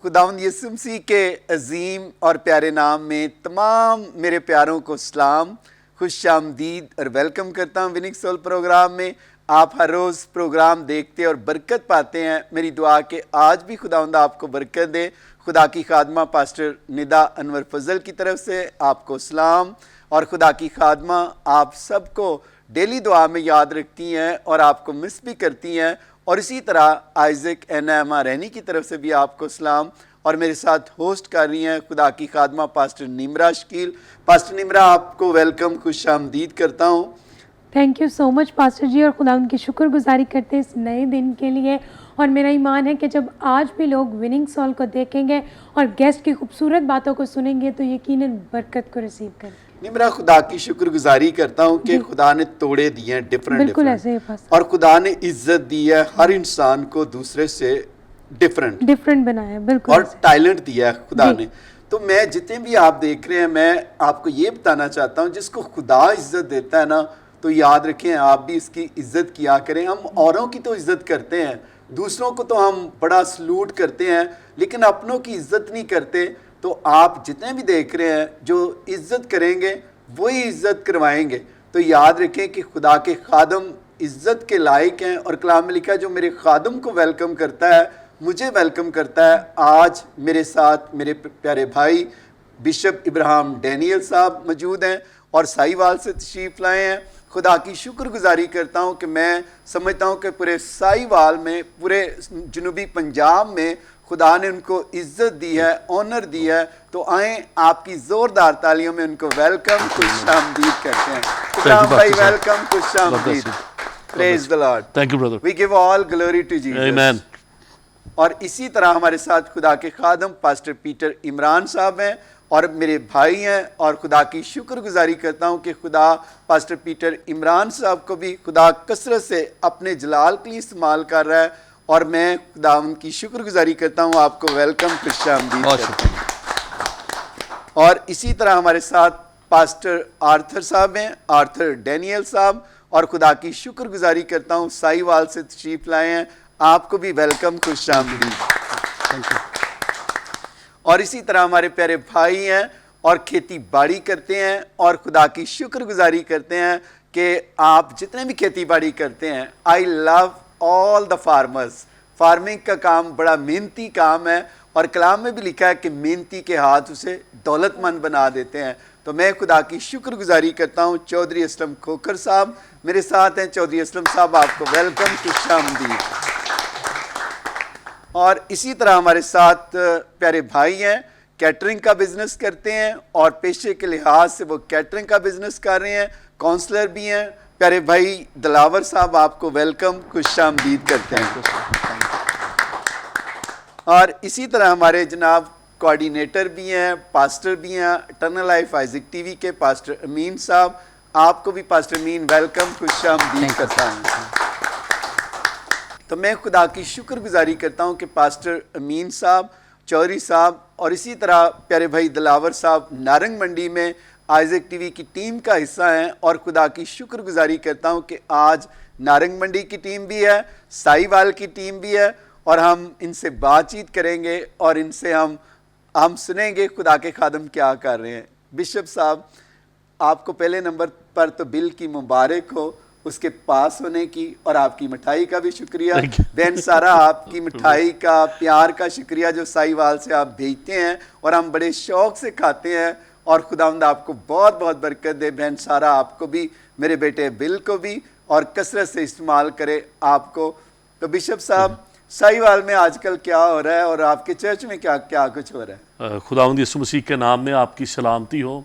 खुदावंद यीशु मसीह के अजीम और प्यारे नाम में तमाम मेरे प्यारों को सलाम, खुश आमदीद और वेलकम करता हूँ विनिंग सोल प्रोग्राम में। आप हर रोज़ प्रोग्राम देखते और बरकत पाते हैं। मेरी दुआ कि आज भी खुदावंद आपको बरकत दे। खुदा की खादमा पास्टर निदा अनवर फजल की तरफ से आपको सलाम। और खुदा की खादमा आप सबको डेली दुआ में याद रखती हैं और आपको मिस भी करती हैं। और इसी तरह आइजक एना रैनी की तरफ से भी आपको सलाम। और मेरे साथ होस्ट कर रही हैं खुदा की खादमा पास्टर निमरा शकील। पास्टर निमरा, आपको वेलकम, खुश आमदीद करता हूँ। Thank you so much pastor ji, और खुदा उनकी शुक्रगुजारी करते हैं इस नए दिन के लिए। और मेरा ईमान है कि जब आज भी लोग विनिंग सोल को देखेंगे और गेस्ट की खूबसूरत बातों को सुनेंगे तो यकीनन बरकत को रिसीव करेंगे। निमरा, खुदा की शुक्रगुजारी करता हूँ कि खुदा ने तोड़े दिए हैं डिफरेंट बिल्कुल ऐसे ही पास्टर। और खुदा ने इज्जत दी है हर इंसान को दूसरे से डिफरेंट बनाया है, बिल्कुल, और टैलेंट दिया है खुदा ने। तो मैं जितने भी आप देख रहे हैं, मैं आपको ये बताना चाहता हूँ, जिसको खुदा इज्जत देता है ना, तो याद रखें आप भी इसकी इज्जत किया करें। हम औरों की तो इज्जत करते हैं, दूसरों को तो हम बड़ा सलूट करते हैं, लेकिन अपनों की इज्जत नहीं करते। तो आप जितने भी देख रहे हैं, जो इज्जत करेंगे वही इज्जत करवाएंगे। तो याद रखें कि खुदा के खादम इज्जत के लायक हैं। और कलाम में लिखा है, जो मेरे खादम को वेलकम करता है मुझे वेलकम करता है। आज मेरे साथ मेरे प्यारे भाई बिशप इब्राहिम डैनियल साहब मौजूद हैं और साहिवाल से तशरीफ़ लाए हैं। खुदा की शुक्रगुजारी करता हूं कि मैं समझता हूं कि पूरे साहिवाल में, पूरे जनूबी पंजाब में खुदा ने उनको इज्जत दी है, ऑनर दी है। तो आए आपकी ज़ोरदार तालियों में उनको वेलकम, खुश आमदीद करते हैं। इब्राहिम भाई वेलकम, खुश आमदीद। Praise the lord. Thank you brother. We give all glory to Jesus. आमीन। और इसी तरह हमारे साथ खुदा के खादम पास्टर पीटर इमरान साहब हैं और मेरे भाई हैं। और खुदा की शुक्रगुजारी करता हूं कि खुदा पास्टर पीटर इमरान साहब को भी खुदा कसरत से अपने जलाल के लिए इस्तेमाल कर रहा है। और मैं खुदा उनकी शुक्रगुजारी करता हूं, आपको वेलकम, खुशामदीद करता हूं। और इसी तरह हमारे साथ पास्टर आर्थर साहब हैं, आर्थर डैनियल साहब। और खुदा की शुक्रगुजारी करता हूं, साहिवाल से तशरीफ लाए हैं, आपको भी वेलकम, खुशामदीद। Thank you. और इसी तरह हमारे प्यारे भाई हैं और खेती बाड़ी करते हैं और खुदा की शुक्रगुजारी करते हैं कि आप जितने भी खेती बाड़ी करते हैं, I love all the farmers. Farming का काम बड़ा मेहनती काम है और कलाम में भी लिखा है कि मेहनती के हाथ उसे दौलतमंद बना देते हैं। तो मैं खुदा की शुक्रगुजारी करता हूँ। चौधरी असलम खोखर साहब मेरे साथ हैं। चौधरी असलम साहब, आपको वेलकम, खुशामदीद। और इसी तरह हमारे साथ प्यारे भाई हैं, कैटरिंग का बिजनेस करते हैं और पेशे के लिहाज से वो कैटरिंग का बिजनेस कर रहे हैं, काउंसलर भी हैं। प्यारे भाई दिलावर साहब, आपको वेलकम, खुशामदीद करते हैं। और इसी तरह हमारे जनाब कोऑर्डिनेटर भी हैं, पास्टर भी हैं, इटर्नल लाइफ आइजक टीवी के पास्टर अमीन साहब, आपको भी पास्टर अमीन वेलकम, खुशामदीद करता हूँ। तो मैं खुदा की शुक्रगुजारी करता हूँ कि पास्टर अमीन साहब, चौधरी साहब और इसी तरह प्यारे भाई दिलावर साहब नारंग मंडी में आइजक टीवी की टीम का हिस्सा हैं। और खुदा की शुक्रगुजारी करता हूँ कि आज नारंग मंडी की टीम भी है, साहिवाल की टीम भी है। और हम इनसे बातचीत करेंगे और इनसे हम सुनेंगे खुदा के खादम क्या कर रहे हैं। बिशप साहब, आपको पहले नंबर पर तो बिल की मुबारक हो, उसके पास होने की, और आपकी मिठाई का भी शुक्रिया। बहन सारा, आपकी मिठाई का, प्यार का शुक्रिया जो साहिवाल से आप भेजते हैं और हम बड़े शौक से खाते हैं। और खुदावंद आपको बहुत बहुत बरकत दे। बहन सारा आपको भी, मेरे बेटे बिल को भी, और कसरत से इस्तेमाल करे आपको। तो बिशप साहब, साहिवाल में आजकल क्या हो रहा है और आपके चर्च में क्या क्या कुछ हो रहा है? खुदावंद यीशु मसीह के नाम में आपकी सलामती हो।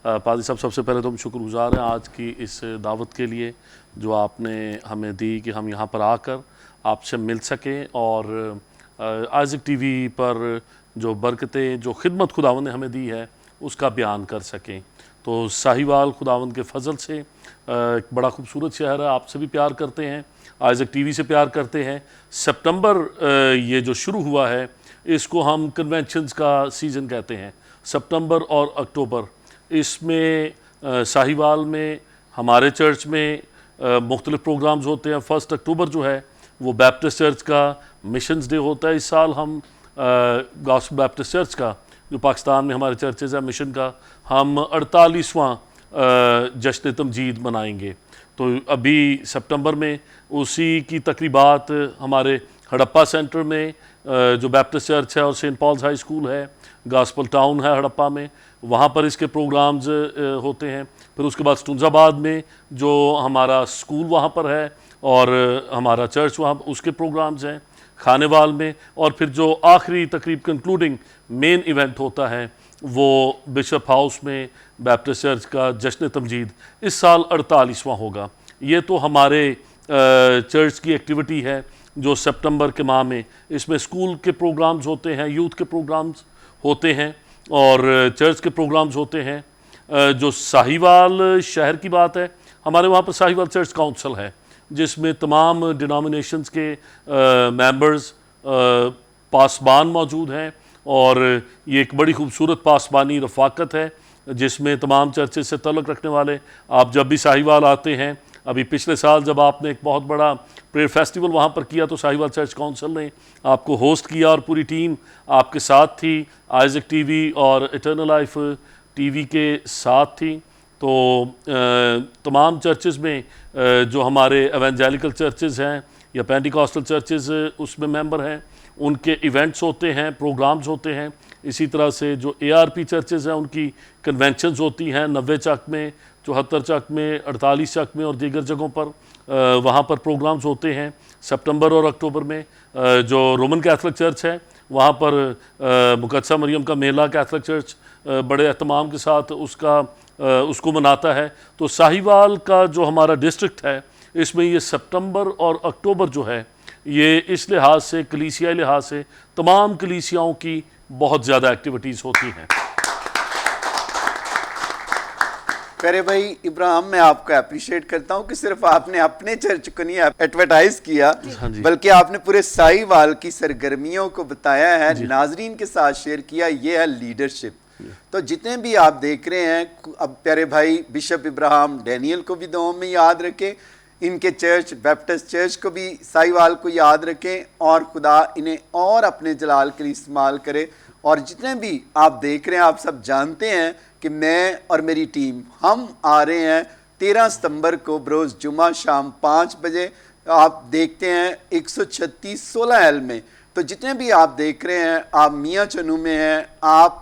पादी साहब, सबसे पहले तो हम शुक्रगुजार हैं आज की इस दावत के लिए जो आपने हमें दी कि हम यहाँ पर आकर आपसे मिल सकें और आइजक टीवी पर जो बरकतें, जो खिदमत खुदावंद ने हमें दी है उसका बयान कर सकें। तो साहिवाल खुदावंद के फजल से एक बड़ा खूबसूरत शहर है, आपसे भी प्यार करते हैं, आइजक टीवी से प्यार करते हैं। सितंबर ये जो शुरू हुआ है इसको हम कन्वेंशंस का सीज़न कहते हैं, सितंबर और अक्टूबर। इसमें साहिवाल में हमारे चर्च में मुख्तलिफ प्रोग्राम्स होते हैं। 1 अक्टूबर जो है वो बैप्टिस्ट चर्च का मिशंस डे होता है। इस साल हम गॉस्पेल बैप्टिस्ट चर्च का, जो पाकिस्तान में हमारे चर्चेज़ है मिशन का, हम 48वां जश्न तमजीद मनाएंगे। तो अभी सितंबर में उसी की तकरीबात हमारे हड़प्पा सेंटर में जो बैप्टिस्ट चर्च है और सेंट पॉल्स हाई स्कूल है, गॉस्पेल टाउन है हड़प्पा में, वहाँ पर इसके प्रोग्राम्स होते हैं। फिर उसके बाद स्टुंजाबाद में जो हमारा स्कूल वहाँ पर है और हमारा चर्च वहाँ, उसके प्रोग्राम्स हैं खानेवाल में। और फिर जो आखिरी तकरीब कंक्लूडिंग मेन इवेंट होता है वो बिशप हाउस में बैप्टिस्ट चर्च का जश्न तमजीद इस साल 48वां होगा। ये तो हमारे चर्च की एक्टिविटी है जो सितंबर के माह में, इसमें स्कूल के प्रोग्राम्स होते हैं, यूथ के प्रोग्राम्स होते हैं और चर्च के प्रोग्राम्स होते हैं। जो साहिवाल शहर की बात है, हमारे वहाँ पर साहिवाल चर्च काउंसिल है जिसमें तमाम डिनोमिनेशंस के मेंबर्स पासबान मौजूद हैं और ये एक बड़ी खूबसूरत पासबानी रफ़ाकत है जिसमें तमाम चर्चेज से तल्लुक़ रखने वाले, आप जब भी साहिवाल आते हैं, अभी पिछले साल जब आपने एक बहुत बड़ा प्रेयर फेस्टिवल वहाँ पर किया तो साहिवाल चर्च काउंसिल ने आपको होस्ट किया और पूरी टीम आपके साथ थी, आइज़क टीवी और इटर्नल लाइफ टीवी के साथ थी। तो तमाम चर्चेज़ में जो हमारे एवेंजेलिकल चर्चेज़ हैं या पेंटिकॉस्टल चर्चेज़ उसमें मेंबर हैं, उनके इवेंट्स होते हैं, प्रोग्राम्स होते हैं। इसी तरह से जो ARP चर्चेज़ हैं उनकी कन्वेंशंस होती हैं 90 चक में, 74 चक में, 48 चक में और दीगर जगहों पर वहाँ पर प्रोग्राम्स होते हैं सितंबर और अक्टूबर में। जो रोमन कैथलिक चर्च है वहाँ पर मुकद्दसा मरियम का मेला कैथलिक चर्च बड़े एहतमाम के साथ उसको मनाता है। तो साहिवाल का जो हमारा डिस्ट्रिक्ट है इसमें ये सितंबर और अक्टूबर जो है ये इस लिहाज से, कलीसियाई लिहाज से, तमाम कलीसियाओं की बहुत ज़्यादा एक्टिविटीज़ होती हैं। प्यारे भाई इब्राहिम, मैं आपको अप्रिशिएट करता हूं कि सिर्फ आपने अपने चर्च को नहीं एडवर्टाइज किया बल्कि आपने पूरे साहिवाल की सरगर्मियों को बताया है, नाजरीन के साथ शेयर किया। ये है लीडरशिप। तो जितने भी आप देख रहे हैं, अब प्यारे भाई बिशप इब्राहिम डैनियल को भी दुआओं में याद रखें, इनके चर्च बैप्टिस्ट चर्च को भी साहिवाल को याद रखें और खुदा इन्हें और अपने जलाल के लिए इस्तेमाल करे। और जितने भी आप देख रहे हैं, आप सब जानते हैं कि मैं और मेरी टीम हम आ रहे हैं 13 सितंबर को बरोज़ जुमा शाम 5 बजे। आप देखते हैं 136 16L में। तो जितने भी आप देख रहे हैं, आप मियाँ चनू में हैं, आप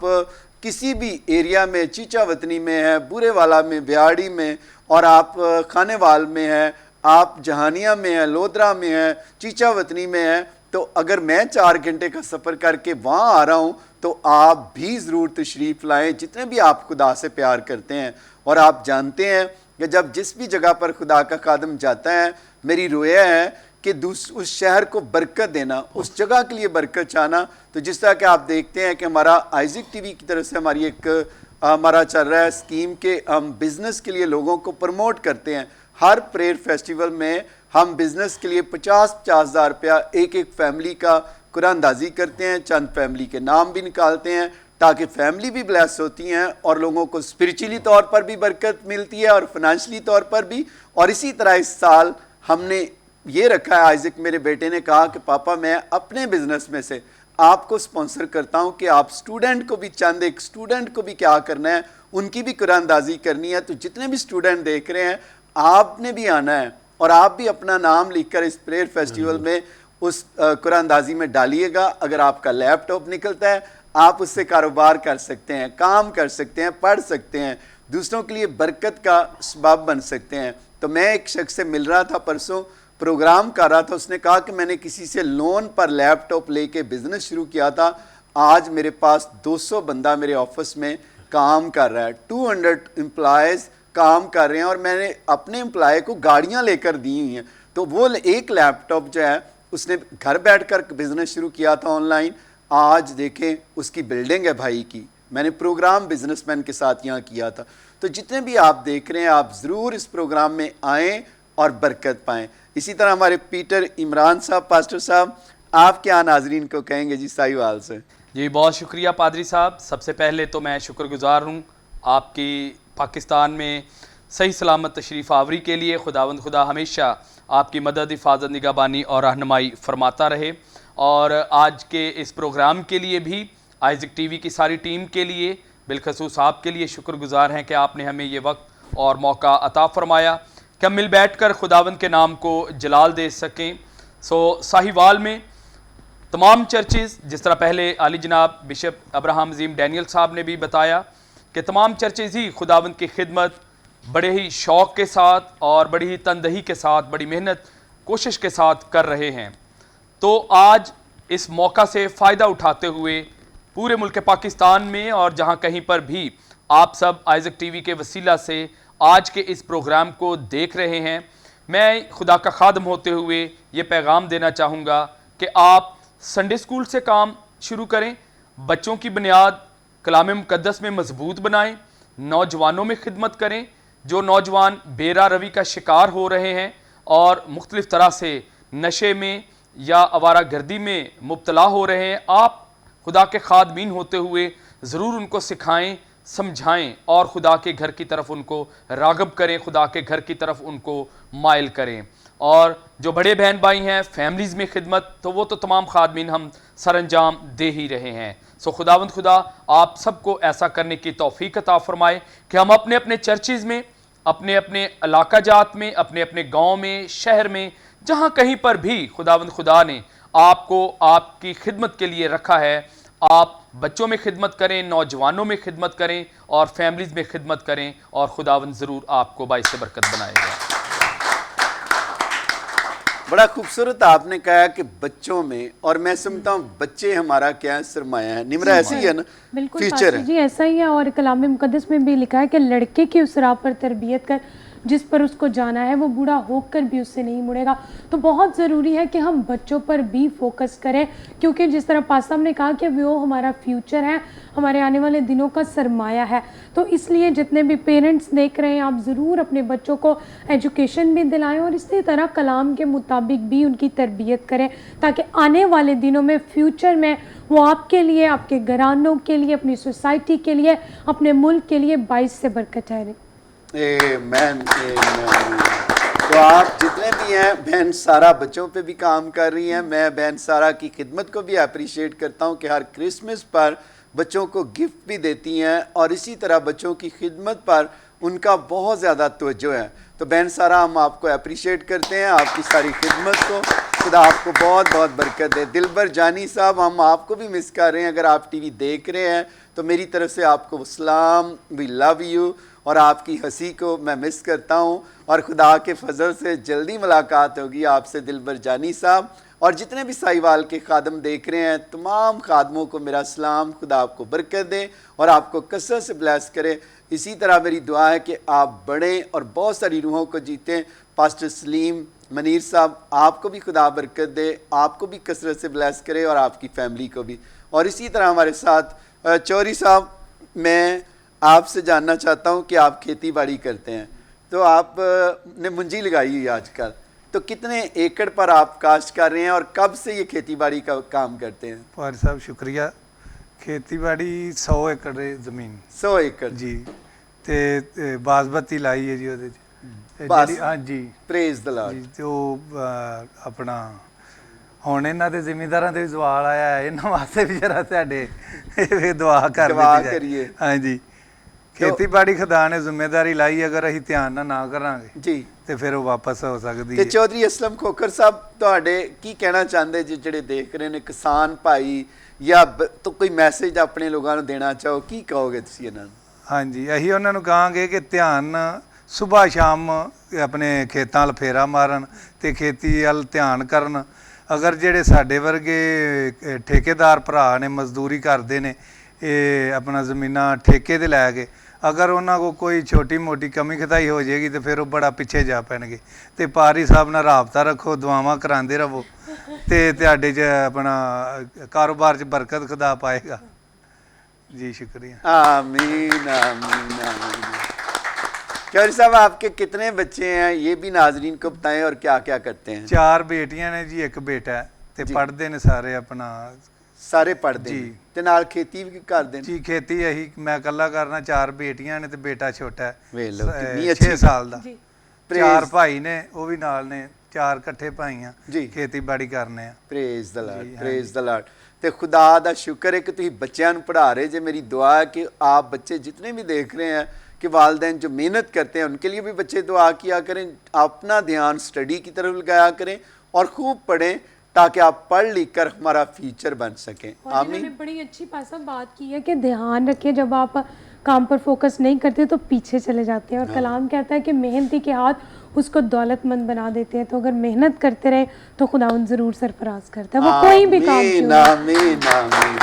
किसी भी एरिया में, चीचा वतनी में है, बुरेवाला में, ब्याड़ी में, और आप खानेवाल में हैं, आप जहानिया में हैं, लोधरा में हैं, चीचा वतनी में हैं, तो अगर मैं 4 घंटे का सफ़र करके वहाँ आ रहा हूँ तो आप भी ज़रूर तशरीफ़ लाएँ, जितने भी आप खुदा से प्यार करते हैं। और आप जानते हैं कि जब जिस भी जगह पर खुदा का खादम जाता है, मेरी रोया है कि उस शहर को बरकत देना, उस जगह के लिए बरकत चाहना। तो जिस तरह कि आप देखते हैं कि हमारा आइज़क टीवी की तरफ से हमारी एक हमारा चल रहा है स्कीम के, हम बिज़नेस के लिए लोगों को प्रमोट करते हैं। हर प्रेयर फेस्टिवल में हम बिज़नेस के लिए 50-50 हज़ार रुपया एक एक फैमिली का कुरानंदाजी करते हैं, चंद फैमिली के नाम भी निकालते हैं ताकि फैमिली भी ब्लेस होती हैं और लोगों को स्पिरिचुअली तौर पर भी बरकत मिलती है और फाइनेंशियली तौर पर भी। और इसी तरह इस साल हमने ये रखा है, आइज़क मेरे बेटे ने कहा कि पापा मैं अपने बिज़नेस में से आपको स्पॉन्सर करता हूँ कि आप स्टूडेंट को भी, चंद एक स्टूडेंट को भी क्या करना है, उनकी भी कुरानंदाजी करनी है। तो जितने भी स्टूडेंट देख रहे हैं, आपने भी आना है और आप भी अपना नाम लिखकर इस प्रेयर फेस्टिवल में उस कुरानंदाजी में डालिएगा। अगर आपका लैपटॉप निकलता है, आप उससे कारोबार कर सकते हैं, काम कर सकते हैं, पढ़ सकते हैं, दूसरों के लिए बरकत का सबब बन सकते हैं। तो मैं एक शख्स से मिल रहा था, परसों प्रोग्राम कर रहा था, उसने कहा कि मैंने किसी से लोन पर लैपटॉप लेके बिज़नेस शुरू किया था, आज मेरे पास 200 बंदा मेरे ऑफिस में काम कर रहा है, 200 एम्प्लॉयज़ काम कर रहे हैं और मैंने अपने एम्प्लॉय को गाड़ियां लेकर दी हुई हैं। तो वो एक लैपटॉप जो है उसने घर बैठकर बिज़नेस शुरू किया था ऑनलाइन, आज देखें उसकी बिल्डिंग है भाई की। मैंने प्रोग्राम बिजनेसमैन के साथ यहाँ किया था। तो जितने भी आप देख रहे हैं, आप ज़रूर इस प्रोग्राम में आएँ और बरकत पाएँ। इसी तरह हमारे पीटर इमरान साहब, पास्टर साहब, आप क्या नाजरीन को कहेंगे जी साहिवाल से? जी बहुत शुक्रिया पादरी साहब। सबसे पहले तो मैं शुक्रगुजार हूँ आपकी पाकिस्तान में सही सलामत तशरीफ़ आवरी के लिए। खुदावंद खुदा हमेशा आपकी मदद, हिफाजत, निगहबानी और रहनुमाई फरमाता रहे। और आज के इस प्रोग्राम के लिए भी आइज़िक टीवी की सारी टीम के लिए, बिलखसूस आपके लिए शुक्रगुजार हैं कि आपने हमें ये वक्त और मौका अता फरमाया कि हम मिल बैठकर खुदावंद के नाम को जलाल दे सकें। साहिवाल में तमाम चर्चेज़, जिस तरह पहले आली जनाब बिशप अब्राहम अजीम डैनियल साहब ने भी बताया कि तमाम चर्चेज़ ही खुदावंद की खिदमत बड़े ही शौक़ के साथ और बड़ी ही तनदही के साथ, बड़ी मेहनत कोशिश के साथ कर रहे हैं। तो आज इस मौका से फ़ायदा उठाते हुए पूरे मुल्क पाकिस्तान में और जहां कहीं पर भी आप सब आइज़िक टीवी के वसीला से आज के इस प्रोग्राम को देख रहे हैं, मैं खुदा का खादम होते हुए ये पैगाम देना चाहूँगा कि आप संडे स्कूल से काम शुरू करें, बच्चों की बुनियाद कलाम मुक़द्दस में मजबूत बनाएं, नौजवानों में खिदमत करें। जो नौजवान बेरा रवी का शिकार हो रहे हैं और मुख्तलिफ़ तरह से नशे में या आवारा गर्दी में मुब्तला हो रहे हैं, आप खुदा के खादमीन होते हुए ज़रूर उनको सिखाएं, समझाएं और खुदा के घर की तरफ उनको राग़ब करें, खुदा के घर की तरफ उनको माइल करें। और जो बड़े बहन भाई हैं फैमिलीज़ में खिदमत, तो वो तो तमाम खादमीन हम सर अंजाम दे ही रहे हैं। खुदावंद खुदा आप सबको ऐसा करने की तौफीक अता फरमाए कि हम अपने अपने चर्चेज़ में, अपने अपने इलाका जात में, अपने अपने गाँव में, शहर में, जहाँ कहीं पर भी खुदावंद खुदा ने आपको आपकी खिदमत के लिए रखा है, आप बच्चों में खिदमत करें, नौजवानों में खिदमत करें और फैमिलीज़ में खिदमत करें और खुदावंद ज़रूर आपको बाइस बरकत बनाएगा। बड़ा खूबसूरत आपने कहा कि बच्चों में, और मैं समझता हूँ बच्चे हमारा क्या है, सरमाया है। निमरा ऐसी ही है ना, बिल्कुल फ्यूचर है जी, ऐसा ही है। और कलाम मुक़द्दस में भी लिखा है कि लड़के की उस राह पर तरबियत कर जिस पर उसको जाना है, वो बूढ़ा होकर भी उससे नहीं मुड़ेगा। तो बहुत ज़रूरी है कि हम बच्चों पर भी फोकस करें, क्योंकि जिस तरह पास साहब ने कहा कि वो हमारा फ्यूचर है, हमारे आने वाले दिनों का सरमाया है। तो इसलिए जितने भी पेरेंट्स देख रहे हैं, आप ज़रूर अपने बच्चों को एजुकेशन भी दिलाएं और इसी तरह कलाम के मुताबिक भी उनकी तरबियत करें, ताकि आने वाले दिनों में, फ्यूचर में वो आपके लिए, आपके घरानों के लिए, अपनी सोसाइटी के लिए, अपने मुल्क के लिए बाइस से बरकत ठहरे। आमेन। तो आप जितने भी हैं, बहन सारा बच्चों पे भी काम कर रही हैं। मैं बहन सारा की खिदमत को भी अप्रिशिएट करता हूं कि हर क्रिसमस पर बच्चों को गिफ्ट भी देती हैं और इसी तरह बच्चों की खिदमत पर उनका बहुत ज़्यादा तवज्जो है। तो बहन सारा, हम आपको अप्रिशिएट करते हैं, आपकी सारी खिदमत को। खुदा आपको बहुत बहुत बरकत दे। दिलबर जानी साहब, हम आपको भी मिस कर रहे हैं। अगर आप टीवी देख रहे हैं तो मेरी तरफ से आपको सलाम, वी लव यू, और आपकी हंसी को मैं मिस करता हूँ। और खुदा के फजल से जल्दी मुलाकात होगी आपसे दिलबर जानी साहब। और जितने भी साहिवाल के खादम देख रहे हैं, तमाम खादमों को मेरा सलाम। खुदा आपको बरकत दे और आपको कसरत से ब्लेस करे। इसी तरह मेरी दुआ है कि आप बढ़ें और बहुत सारी रूहों को जीतें। पास्टर सलीम मनीर साहब, आपको भी खुदा बरकत दे, आपको भी कसरत से ब्लेस करे और आपकी फैमिली को भी। और इसी तरह हमारे साथ चौधरी साहब, मैं आपसे जानना चाहता हूं कि आप खेती बाड़ी करते हैं, तो आप ने मुंजी लगाई हुई आजकल, तो कितने एकड़ पर आप काश्त कर रहे हैं और कब से ये खेती बाड़ी का काम करते हैं? पार साहब शुक्रिया। खेती बाड़ी 100 एकड़ ज़मीन 100 एकड़ जी, ਤੇ ਬਾਸਮਤੀ ਲਾਈ ਹੈ ਜੀ ਉਹਦੇ 'ਚ ਬਸ। ਜਿਹੜੀ। ਹਾਂ ਜੀ, प्रेज द लॉर्ड। ਜੀ ਤੇ ਉਹ ਆਪਣਾ ਹੁਣ ਇਹਨਾਂ ਦੇ ਜ਼ਿਮੀਂਦਾਰਾਂ ਤੇ ਵੀ ਸਵਾਲ ਆਇਆ ਹੈ, ਇਹਨਾਂ ਵਾਸਤੇ ਵੀ ਜਰਾ ਸਾਡੇ ਇਹ ਦੁਆ ਕਰ ਦੁਆ ਦਿੱਤੀ ਜਾਏ। ਕਰੀਏ। ਹਾਂ ਜੀ, ਖੇਤੀਬਾੜੀ ਖੁਦਾ ਨੇ ਜ਼ਿੰਮੇਵਾਰੀ ਲਾਈ, ਅਗਰ ਅਸੀਂ ਧਿਆਨ ਨਾ ਕਰਾਂਗੇ ਜੀ, ਤੇ ਫਿਰ ਉਹ ਵਾਪਸ ਹੋ ਸਕਦੀ ਤੇ ਹੈ। ਚੌਧਰੀ ਅਸਲਮ ਖੋਖਰ ਸਾਹਿਬ, ਤੁਹਾਡੇ ਕੀ ਕਹਿਣਾ ਚਾਹੁੰਦੇ ਜੀ ਜਿਹੜੇ ਦੇਖ ਰਹੇ ਨੇ ਕਿਸਾਨ ਭਾਈ, ਜਾਂ तो कोई मैसेज ਆਪਣੇ ਲੋਕਾਂ ਨੂੰ ਦੇਣਾ ਚਾਹੋ, ਕੀ ਕਹੋਗੇ ਤੁਸੀਂ ਇਹਨਾਂ ਨੂੰ? ਹਾਂਜੀ, ਅਸੀਂ ਉਹਨਾਂ ਨੂੰ ਕਹਾਂਗੇ ਕਿ ਧਿਆਨ ਸੁਬਾਹ ਸ਼ਾਮ ਆਪਣੇ ਖੇਤਾਂ ਵੱਲ ਫੇਰਾ ਮਾਰਨ ਤੇ ਖੇਤੀ ਵੱਲ ਧਿਆਨ ਕਰਨ। ਅਗਰ ਜਿਹੜੇ ਸਾਡੇ ਵਰਗੇ ਠੇਕੇਦਾਰ ਭਰਾ ਨੇ, ਮਜ਼ਦੂਰੀ ਕਰਦੇ ਨੇ, ਇਹ ਆਪਣਾ ਜ਼ਮੀਨਾਂ ਠੇਕੇ 'ਤੇ ਲੈ ਕੇ, ਅਗਰ ਉਹਨਾਂ ਕੋਲ ਕੋਈ ਛੋਟੀ ਮੋਟੀ ਕਮੀ ਖਤਾਈ ਹੋ ਜਾਏਗੀ ਤੇ ਫਿਰ ਉਹ ਬੜਾ ਪਿੱਛੇ ਜਾ ਪੈਣਗੇ। ਤੇ ਪਾਰੀ ਸਾਹਿਬ ਨਾਲ ਰਾਬਤਾ ਰੱਖੋ, ਦੁਆਵਾਂ ਕਰਾਉਂਦੇ ਰਹੋ ਤੇ ਤੁਹਾਡੇ 'ਚ ਆਪਣਾ ਕਾਰੋਬਾਰ 'ਚ ਬਰਕਤ ਖੁਦਾ ਪਾਏਗਾ जी। शुक्रिया। आमीन आमीन आमीन। चौधरी साहब, आपके कितने बच्चे हैं ये भी नाजरीन को बताएं और क्या क्या करते हैं? 4 बेटियां ने जी, 1 बेटा है ते पढ़ते ने सारे अपना सारे पढ़ते जी। हैं ते नाल खेती भी करते हैं जी। खेती यही मैं कल्ला करना, 4 बेटियां ने ते बेटा छोटा है वे लो, कितनी 6 अच्छी साल दा। जी। 4 भाई ने, वो भी नाल ने ਚਾਰ ਇਕੱਠੇ ਭਾਈਆਂ ਜੀ। ਖੇਤੀਬਾੜੀ ਕਰਨੇ ਆ। Praise the Lord, praise the Lord. ਤੇ ਖੁਦਾ ਦਾ ਸ਼ੁਕਰ ਹੈ ਕਿ ਤੁਸੀਂ ਬੱਚਿਆਂ ਨੂੰ ਪढ़ा रहे जे। मेरी दुआ है कि आप बच्चे जितने भी देख रहे हैं कि वालिदैन जो मेहनत करते हैं उनके लिए भी बच्चे दुआ किया करें, अपना ध्यान स्टडी की तरफ लगाया करें और खूब पढ़ें ताकि आप पढ़ लिख कर हमारा फ्यूचर बन सकें। और आमीन। इन्होंने बड़ी अच्छी पासा बात की है कि ध्यान रखें, जब आप काम पर फोकस नहीं करते तो पीछे चले जाते हैं। और कलाम कहता है कि मेहनती के हाथ उसको दौलतमंद बना देते हैं। तो अगर मेहनत करते रहे तो खुदावंद ज़रूर सरफराज करता है, वो कोई भी काम आमीन, क्यों ना हो। आमीन, आमीन।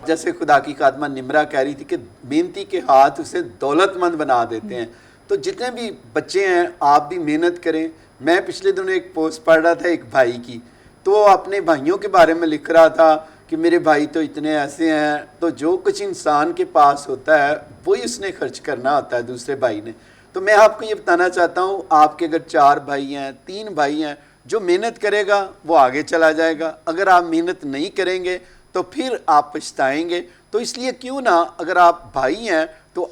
जैसे खुदा की खादमा निमरा कह रही थी कि मेहनती के हाथ उसे दौलतमंद बना देते हैं। तो जितने भी बच्चे हैं आप भी मेहनत करें। मैं पिछले दिनों एक पोस्ट पढ़ रहा था एक भाई की, तो वो अपने भाइयों के बारे में लिख रहा था कि मेरे भाई तो इतने ऐसे हैं। तो जो कुछ इंसान के पास होता है वही उसने खर्च करना होता है दूसरे भाई ने। तो मैं आपको ये बताना चाहता हूँ, आपके अगर 4 भाई हैं, 3 भाई हैं, जो मेहनत करेगा वो आगे चला जाएगा। अगर आप मेहनत नहीं करेंगे तो फिर आप पछताएंगे। तो इसलिए क्यों ना, अगर आप भाई हैं तो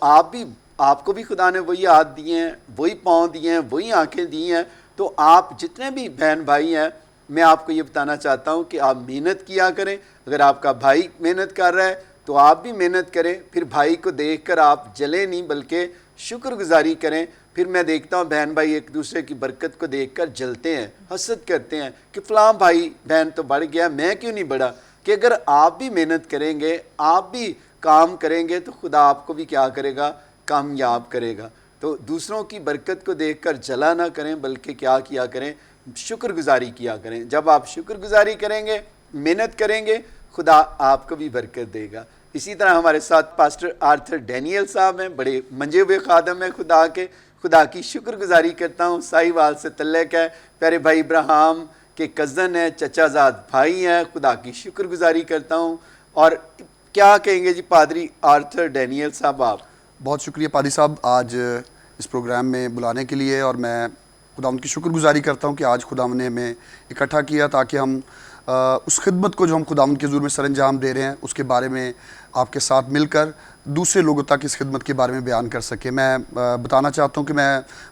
आपको भी खुदा ने वही हाथ दिए हैं, वही पाँव दिए हैं, वही आंखें दी हैं। तो आप जितने भी बहन भाई हैं, मैं आपको ये बताना चाहता हूँ कि आप मेहनत किया करें। अगर आपका भाई मेहनत कर रहा है तो आप भी मेहनत करें। फिर भाई को देखकर आप जले नहीं बल्कि शुक्रगुजारी करें। फिर मैं देखता हूँ बहन भाई एक दूसरे की बरकत को देखकर जलते हैं, हसद करते हैं कि फ़लाँ भाई बहन तो बढ़ गया, मैं क्यों नहीं बढ़ा। कि अगर आप भी मेहनत करेंगे, आप भी काम करेंगे तो खुदा आपको भी क्या करेगा, कामयाब करेगा। तो दूसरों की बरकत को देखकर जला ना करें बल्कि क्या किया करें, शुक्रगुजारी किया करें। जब आप शुक्रगुजारी करेंगे, मेहनत करेंगे, खुदा आपको भी बरकत देगा। इसी तरह हमारे साथ पास्टर आर्थर डैनियल साहब हैं, बड़े मंजे हुए खादम हैं खुदा के। खुदा की शुक्रगुजारी करता हूँ। साहिवाल से तल्लक है, प्यारे भाई इब्राहिम के कज़न है, चचाजाद भाई हैं। खुदा की शुक्रगुजारी करता हूँ। और क्या कहेंगे जी पादरी आर्थर डैनियल साहब आप? बहुत शुक्रिया पादी साहब आज इस प्रोग्राम में बुलाने के लिए। और मैं खुदावंद की शुक्रगुजारी करता हूँ कि आज खुदावंद ने हमें इकट्ठा किया ताकि हम उस खिदमत को जो हम खुदावंद के हुज़ूर में सरंजाम दे रहे हैं उसके बारे में आपके साथ मिलकर दूसरे लोगों तक इस खिदमत के बारे में बयान कर सके। मैं बताना चाहता हूँ कि मैं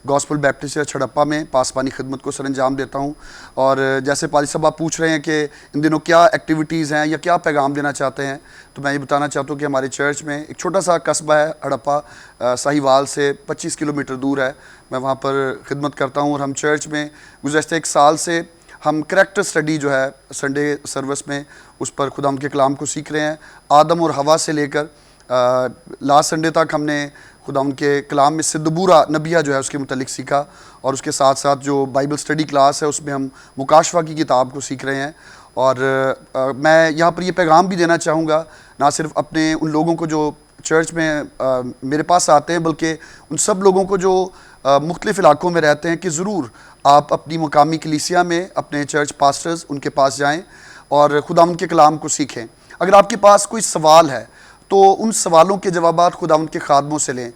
गॉस्पल बैप्टिस्ट चर्च हड़प्पा में पासबानी खिदमत को सरंजाम देता हूँ। और जैसे पादी साहब आप पूछ रहे हैं कि इन दिनों क्या एक्टिविटीज़ हैं या क्या पैगाम देना चाहते हैं, तो मैं ये बताना चाहता हूँ कि हमारे चर्च में एक छोटा सा कस्बा है हड़प्पा, साहिवाल से 25 किलोमीटर दूर है। मैं वहाँ पर खिदमत करता हूँ। और हम चर्च में गुज़श्ते 1 साल से हम करैक्टर स्टडी जो है संडे सर्विस में उस पर खुदाम के कलाम को सीख रहे हैं। आदम और हवा से लेकर लास्ट संडे तक हमने खुदाम के कलाम में सिद्दबूरा नबिया जो है उसके मुतल्लिक सीखा। और उसके साथ साथ जो बाइबल स्टडी क्लास है उसमें हम मुकाशवा की किताब को सीख रहे हैं। और मैं यहाँ पर ये पैगाम भी देना चाहूँगा, ना सिर्फ अपने उन लोगों को जो चर्च में मेरे पास आते हैं बल्कि उन सब लोगों को जो मुख्तलिफ़ इलाकों में रहते हैं कि ज़रूर आप अपनी मुकामी कलीसिया में अपने चर्च पास्टर्स उनके पास जाएं और खुदावंद के कलाम को सीखें। अगर आपके पास कोई सवाल है तो उन सवालों के जवाबात खुदावंद के खादमों से लें।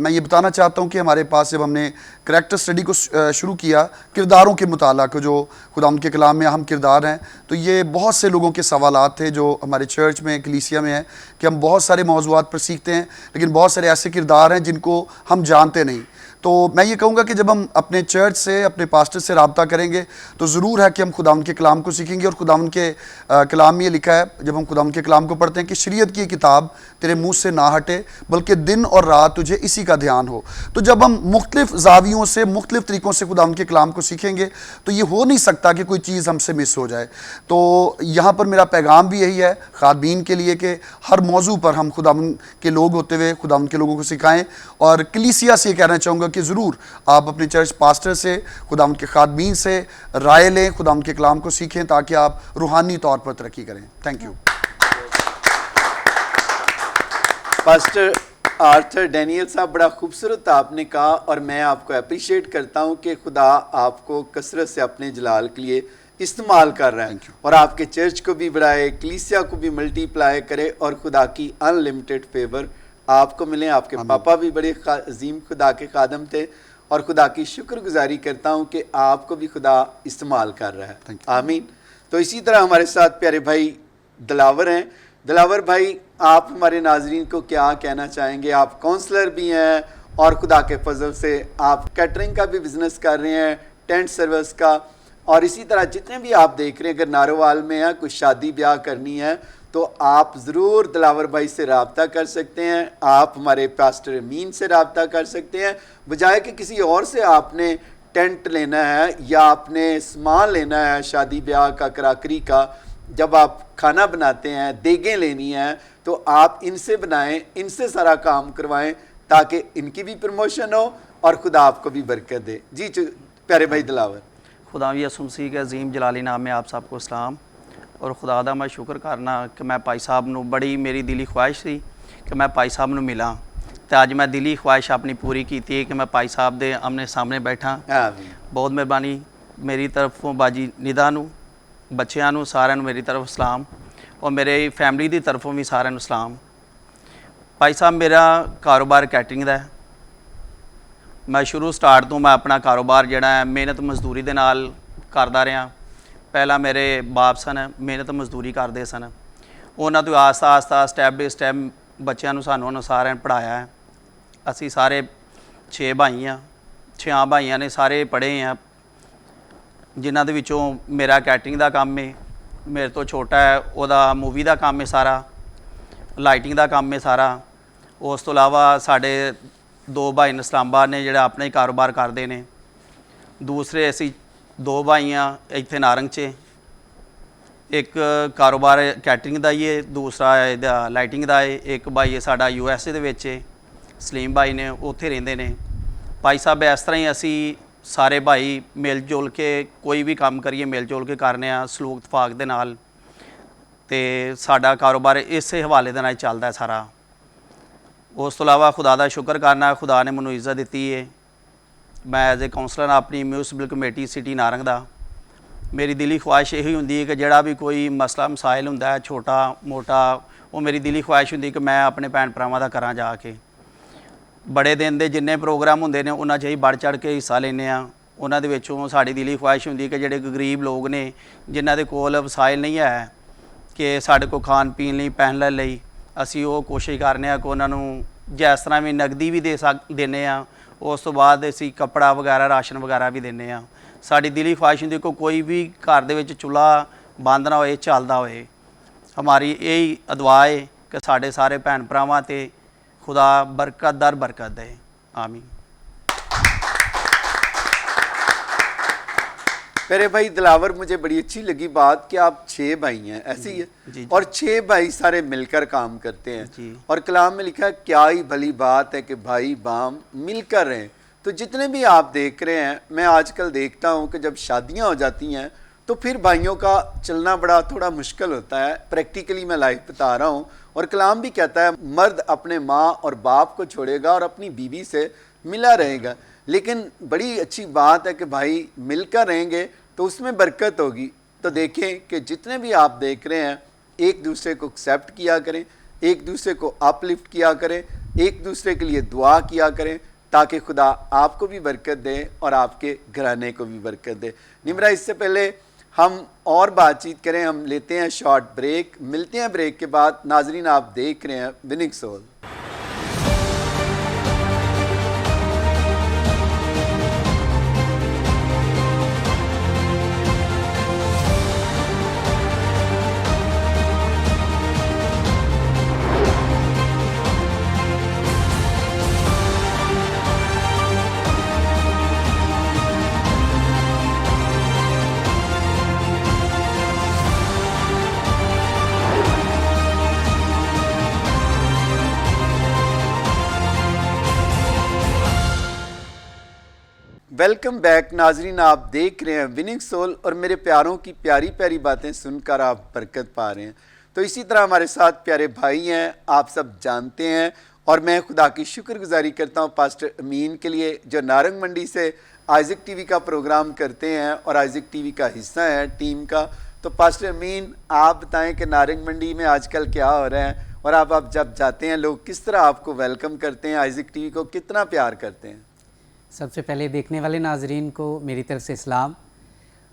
मैं ये बताना चाहता हूँ कि हमारे पास जब हमने करैक्टर स्टडी को शुरू किया, किरदारों के मुताला को जो खुदावंद के कलाम में अहम किरदार हैं, तो ये बहुत से लोगों के सवालात थे जो हमारे चर्च में कलीसिया में हैं कि हम बहुत सारे मौज़ूआत पर सीखते हैं लेकिन बहुत सारे ऐसे किरदार हैं जिनको हम जानते नहीं। तो मैं ये कहूँगा कि जब हम अपने चर्च से अपने पास्टर से रब्ता करेंगे तो ज़रूर है कि हम खुदावंद के कलाम को सीखेंगे। और खुदावंद के कलाम में ये लिखा है, जब हम खुदावंद के कलाम को पढ़ते हैं कि शरीयत की किताब तेरे मुँह से ना हटे बल्कि दिन और रात तुझे इसी का ध्यान हो। तो जब हम मुख्तलिफ़ जावियों से मुख्तलिफ़ तरीक़ों से खुदावंद के कलाम को सीखेंगे तो ये हो नहीं सकता कि कोई चीज़ हमसे मिस हो जाए। तो यहाँ पर मेरा पैगाम भी यही है खादमीन के लिए कि हर मौजू पर हम खुदावंद के लोग होते हुए खुदावंद के लोगों को सिखाएँ। और कलीसिया से ये कहना चाहूँगा कि ज़रूर आप अपने चर्च पास्टर से खुदावंद के खादमीन से राय लें, खुदावंद के कलाम को सीखें ताकि आप रूहानी तौर पर तरक्की करें। Thank you. Pastor Arthur Daniel साहब, बड़ा खूबसूरत आपने कहा और मैं आपको अप्रिशिएट करता हूं कि खुदा आपको कसरत से अपने जलाल के लिए इस्तेमाल कर रहा है और आपके चर्च को भी बढ़ाए, कलीसिया को भी मल्टीप्लाई करे और खुदा की अनलिमिटेड फेवर आपको मिले। आपके पापा भी बड़े अजीम खुदा के खादम थे और खुदा की शुक्रगुजारी करता हूं कि आपको भी खुदा इस्तेमाल कर रहा है। आमीन। तो इसी तरह हमारे साथ प्यारे भाई दिलावर हैं। दिलावर भाई, आप हमारे नाजरीन को क्या कहना चाहेंगे? आप काउंसलर भी हैं और खुदा के फजल से आप कैटरिंग का भी बिज़नेस कर रहे हैं, टेंट सर्विस का, और इसी तरह जितने भी आप देख रहे हैं, अगर नारोवाल में है कुछ शादी ब्याह करनी है तो आप ज़रूर दिलावर भाई से रब्ता कर सकते हैं, आप हमारे पास्टर अमीन से रब्ता कर सकते हैं, बजाय कि किसी और से आपने टेंट लेना है या आपने सामान लेना है शादी ब्याह का, कराकरी का। जब आप खाना बनाते हैं, देगें लेनी हैं, तो आप इनसे बनाएं, इनसे सारा काम करवाएं, ताकि इनकी भी प्रमोशन हो और खुदा आपको भी बरकत दे। जी प्यारे भाई दिलावर। खुदा यसु मसीह के अजीम जलाली नाम में आप सबको सलाम। और खुदा दा मैं शुक्र करना कि मैं भाई साहब नूं बड़ी मेरी दिली ख्वाहिश थी कि मैं भाई साहब नूं मिलां, तो अज मैं दिली ख्वाहिश अपनी पूरी की है कि मैं भाई साहब दे आमने सामने बैठा। बहुत मेहरबानी मेरी तरफों बाजी निदा नूं, बच्चों नूं, सारिਆਂ नूं मेरी तरफ सलाम, और मेरे फैमिली की तरफों भी सारिਆਂ नूं सलाम। भाई साहब मेरा कारोबार कैटरिंग का है। मैं शुरू स्टार्ट तो मैं अपना कारोबार जिहड़ा है मेहनत मजदूरी दे नाल करदा रहा। पहला मेरे बाप सन मेहनत मजदूरी करते सन, उन्होंने तो आस्ता आस्ता स्टैप बाय स्टैप बच्चों सानू सारे पढ़ाया है। असी सारे 6 भाई हाँ, 6 भाइयों ने सारे पढ़े हैं, जिन्हां दे विचों मेरा कैटरिंग का काम है, मेरे तो छोटा है वह मूवी का काम है, सारा लाइटिंग का काम है सारा। उस तो इलावा साढ़े 2 भाई इस्लामाबाद ने जिहड़ा अपना ही कारोबार करते हैं। दूसरे असी 2 भाई हाँ इत्थे नारंग च, एक कारोबार कैटरिंग का ही है, दूसरा इहदा लाइटिंग का है। एक भाई साडा USA दे विच है, सलीम भाई ने उत्थे रहिंदे ने। भाई साहब इस तरह ही असी सारे भाई मिल जुल के कोई भी काम करिए मिल जुल के करने आ, सलूक इतफाक दे नाल, ते साडा कारोबार इस हवाले दे नाल चलदा है सारा। उस तो इलावा खुदा का शुक्र करना, खुदा ने मैनू इज्जत दी है। मैं एज ए काउंसलर अपनी म्यूनसिपल कमेटी सिटी नारंग दा। मेरी दिली ख्वाहिश यही होंदी है कि जिहड़ा भी कोई मसला मसाइल हुंदा है छोटा मोटा, वो मेरी दिली ख्वाहिश होंदी कि मैं अपने भैन भरावां दा करां जाके। बड़े दिन दे जिन्ने प्रोग्राम हुंदे ने उन्हां 'च ही बढ़ चढ़ के हिस्सा लैंदे आ। उन्हां दे विचों साडी दिली ख्वाहिश होंदी कि जिहड़े गरीब लोग ने जिन्हां दे कोल वसाइल नहीं है कि साडे कोल खान पीन लई पहनण लई, असी वो कोशिश करने आ कि उन्हां नूं जिस तरह भी नकदी भी देने आ, उस तो बाद असी कपड़ा वगैरह राशन वगैरह भी देने आ। साडी दिली ख्वाहिश होंदी कि कोई भी घर दे विच चूल्हा बंद ना होए, चलदा होए। हमारी यही दुआ है कि साडे सारे भैन भरावां ते खुदा बरकत दर बरकत दे। आमीन। मेरे भाई दिलावर, मुझे बड़ी अच्छी लगी बात कि आप 6 भाई हैं, ऐसे ही है जी। और 6 भाई सारे मिलकर काम करते हैं जी। और कलाम में लिखा है क्या ही भली बात है कि भाई बाम मिलकर रहें। तो जितने भी आप देख रहे हैं, मैं आजकल देखता हूं कि जब शादियां हो जाती हैं तो फिर भाइयों का चलना बड़ा थोड़ा मुश्किल होता है। प्रैक्टिकली मैं लाइफ बता रहा हूं, और कलाम भी कहता है मर्द अपने माँ और बाप को छोड़ेगा और अपनी बीवी से मिला रहेगा। लेकिन बड़ी अच्छी बात है कि भाई मिलकर रहेंगे तो उसमें बरकत होगी। तो देखें कि जितने भी आप देख रहे हैं, एक दूसरे को एक्सेप्ट किया करें, एक दूसरे को अपलिफ्ट किया करें, एक दूसरे के लिए दुआ किया करें, ताकि खुदा आपको भी बरकत दे और आपके घराने को भी बरकत दे। निमरा, इससे पहले हम और बातचीत करें, हम लेते हैं शॉर्ट ब्रेक, मिलते हैं ब्रेक के बाद। नाजरीन, आप देख रहे हैं विनिंग सोल। वेलकम बैक नाजरीन, आप देख रहे हैं विनिंग सोल और मेरे प्यारों की प्यारी प्यारी बातें सुनकर आप बरकत पा रहे हैं। तो इसी तरह हमारे साथ प्यारे भाई हैं, आप सब जानते हैं, और मैं खुदा की शुक्रगुजारी करता हूं पास्टर अमीन के लिए जो नारंग मंडी से आइज़िक टीवी का प्रोग्राम करते हैं और आइज़िक टीवी का हिस्सा है टीम का। तो पास्टर अमीन, आप बताएं कि नारंग मंडी में आजकल क्या हो रहा है, और आप जब जाते हैं लोग किस तरह आपको वेलकम करते हैं, आइज़िक टीवी को कितना प्यार करते हैं? सबसे पहले देखने वाले नाजरीन को मेरी तरफ से सलाम,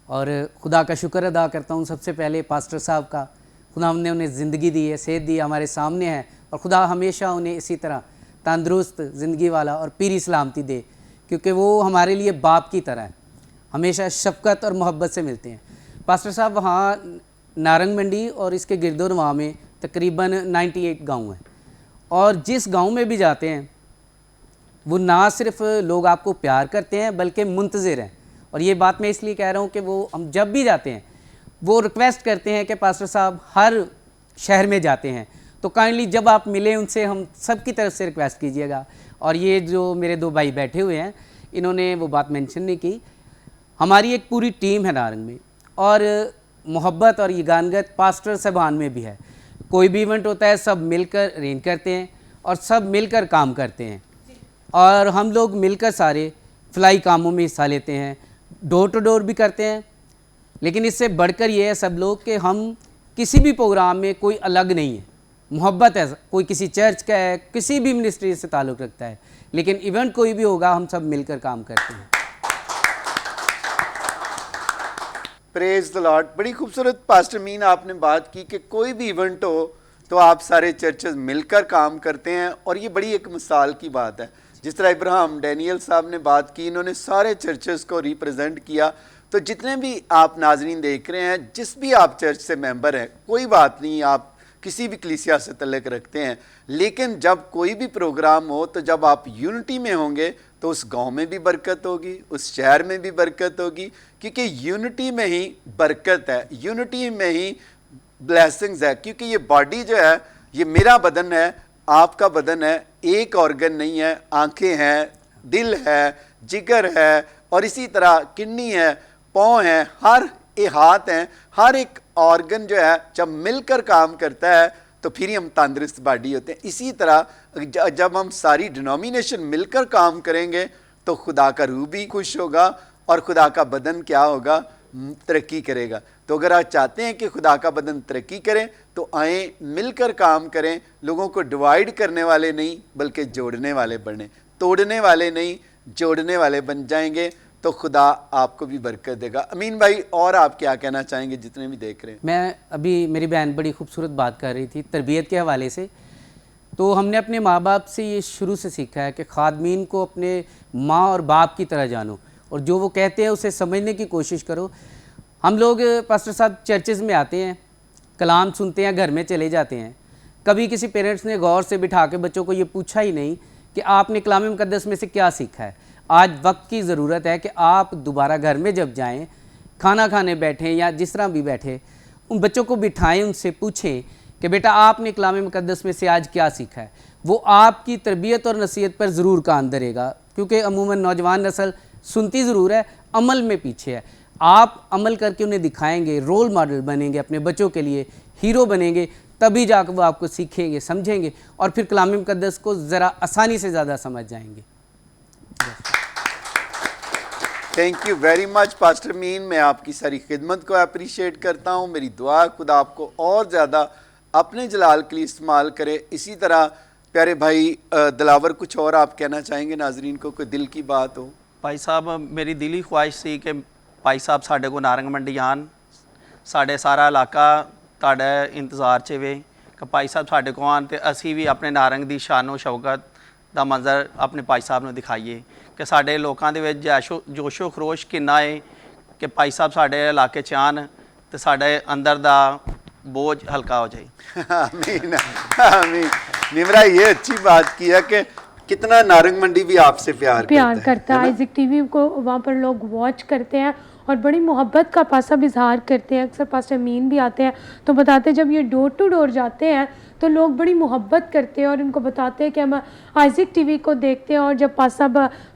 और खुदा का शुक्र अदा करता हूँ सबसे पहले पास्टर साहब का। खुदा ने उन्हें ज़िंदगी दी है, सेहत दी, हमारे सामने है, और खुदा हमेशा उन्हें इसी तरह तंदुरुस्त ज़िंदगी वाला और पीरी सलामती दे, क्योंकि वो हमारे लिए बाप की तरह है, हमेशा शफ़क़त और मोहब्बत से मिलते हैं। पास्टर साहब वहाँ नारंग मंडी और इसके गिरदोनवा में तकरीबन 98 गांव हैं, और जिस गांव में भी जाते हैं वो ना सिर्फ लोग आपको प्यार करते हैं बल्कि मुंतज़िर हैं। और ये बात मैं इसलिए कह रहा हूँ कि वो हम जब भी जाते हैं वो रिक्वेस्ट करते हैं कि पास्टर साहब हर शहर में जाते हैं, तो काइंडली जब आप मिलें उनसे हम सब की तरफ से रिक्वेस्ट कीजिएगा। और ये जो मेरे दो भाई बैठे हुए हैं इन्होंने वो बात मेंशन नहीं की, हमारी एक पूरी टीम है नारंग में, और मोहब्बत और यगानगत पास्टर साहबान में भी है। कोई भी इवेंट होता है सब मिलकर अरेंज करते हैं और सब मिलकर काम करते हैं, और हम लोग मिलकर सारे फ्लाई कामों में हिस्सा लेते हैं, डोर टू डोर भी करते हैं। लेकिन इससे बढ़कर ये है सब लोग कि हम किसी भी प्रोग्राम में कोई अलग नहीं है, मोहब्बत है, कोई किसी चर्च का है, किसी भी मिनिस्ट्री से ताल्लुक़ रखता है, लेकिन इवेंट कोई भी होगा हम सब मिलकर काम करते हैं। Praise the Lord. बड़ी खूबसूरत पास्टर मीन आपने बात की कि कोई भी इवेंट हो तो आप सारे चर्चेस मिलकर काम करते हैं, और ये बड़ी एक मिसाल की बात है। जिस तरह इब्राहिम डैनियल साहब ने बात की, इन्होंने सारे चर्चेस को रिप्रेजेंट किया। तो जितने भी आप नाजरीन देख रहे हैं, जिस भी आप चर्च से मेंबर हैं, कोई बात नहीं, आप किसी भी कलीसिया से तल्लुक़ रखते हैं, लेकिन जब कोई भी प्रोग्राम हो तो जब आप यूनिटी में होंगे तो उस गांव में भी बरकत होगी, उस शहर में भी बरकत होगी, क्योंकि यूनिटी में ही बरकत है, यूनिटी में ही ब्लेसिंग्स है। क्योंकि ये बॉडी जो है ये मेरा बदन है, आपका बदन है, एक ऑर्गन नहीं है, आंखें हैं, दिल है, जिगर है, और इसी तरह किडनी है, पाँव हैं, हर हाथ हैं, हर एक ऑर्गन जो है जब मिलकर काम करता है तो फिर ही हम तंदुरुस्त बॉडी होते हैं। इसी तरह जब हम सारी डिनोमिनेशन मिलकर काम करेंगे तो खुदा का रूह भी खुश होगा और खुदा का बदन क्या होगा, तरक्की करेगा। तो अगर आप चाहते हैं कि खुदा का बदन तरक्की करें तो आए मिलकर काम करें, लोगों को डिवाइड करने वाले नहीं बल्कि जोड़ने वाले बने, तोड़ने वाले नहीं जोड़ने वाले बन जाएंगे तो खुदा आपको भी बरकत देगा। अमीन भाई, और आप क्या कहना चाहेंगे जितने भी देख रहे हैं? मैं अभी मेरी बहन बड़ी खूबसूरत बात कर रही थी तरबियत के हवाले से। तो हमने अपने माँ बाप से ये शुरू से सीखा है कि खादमीन को अपने माँ और बाप की तरह जानो, और जो वो कहते हैं उसे समझने की कोशिश करो। हम लोग पास्टर साहब चर्चेज़ में आते हैं, कलाम सुनते हैं, घर में चले जाते हैं। कभी किसी पेरेंट्स ने गौर से बिठा के बच्चों को ये पूछा ही नहीं कि आपने कलाम मुकद्दस में से क्या सीखा है। आज वक्त की ज़रूरत है कि आप दोबारा घर में जब जाएं, खाना खाने बैठें या जिस तरह भी बैठे, उन बच्चों को बिठाएं, उनसे पूछें कि बेटा आपने कलाम मुकद्दस में से आज क्या सीखा है। वो आपकी तरबियत और नसीहत पर ज़रूर काम करेगा, क्योंकि अमूमन नौजवान नस्ल सुनती ज़रूर है, अमल में पीछे है। आप अमल करके उन्हें दिखाएंगे, रोल मॉडल बनेंगे, अपने बच्चों के लिए हीरो बनेंगे, तभी जाकर वो आपको सीखेंगे, समझेंगे, और फिर कलाम मुकद्दस को ज़रा आसानी से ज़्यादा समझ जाएंगे। Thank you very much pastor mean. मैं आपकी सारी खिदमत को अप्रिशिएट करता हूँ। मेरी दुआ खुदा आपको और ज़्यादा अपने जलाल के लिए इस्तेमाल करे। इसी तरह प्यारे भाई दिलावर, कुछ और आप कहना चाहेंगे नाजरीन को, कोई दिल की बात हो? भाई साहब, मेरी दिली ख्वाहिश सी कि भाई साहब साढ़े को नारंग मंडी आन, साढ़े सारा इलाका तुहाडे इंतज़ार च वे कि भाई साहब साढ़े को आन, तो असी भी अपने नारंग की शानो शौकत का मंजर अपने भाई साहब ने दिखाइए कि साढ़े लोगों के जोशो खरोश किन्ना है कि भाई साहब साढ़े इलाके च आन तो साढ़े अंदर दा बोझ हल्का हो जाए। आमीन आमीन। निमरा, ये अच्छी बात की है कि कितना नारंग मंडी भी आपसे प्यार करता है। आइज़िक टीवी को वहाँ पर लोग वॉच करते हैं और बड़ी मोहब्बत का पासा भी इजहार करते हैं। अक्सर पास्टर मीन भी आते हैं तो बताते हैं जब ये डोर टू डोर जाते हैं तो लोग बड़ी मोहब्बत करते हैं और उनको बताते हैं कि हम आइज़िक टीवी को देखते हैं, और जब पासा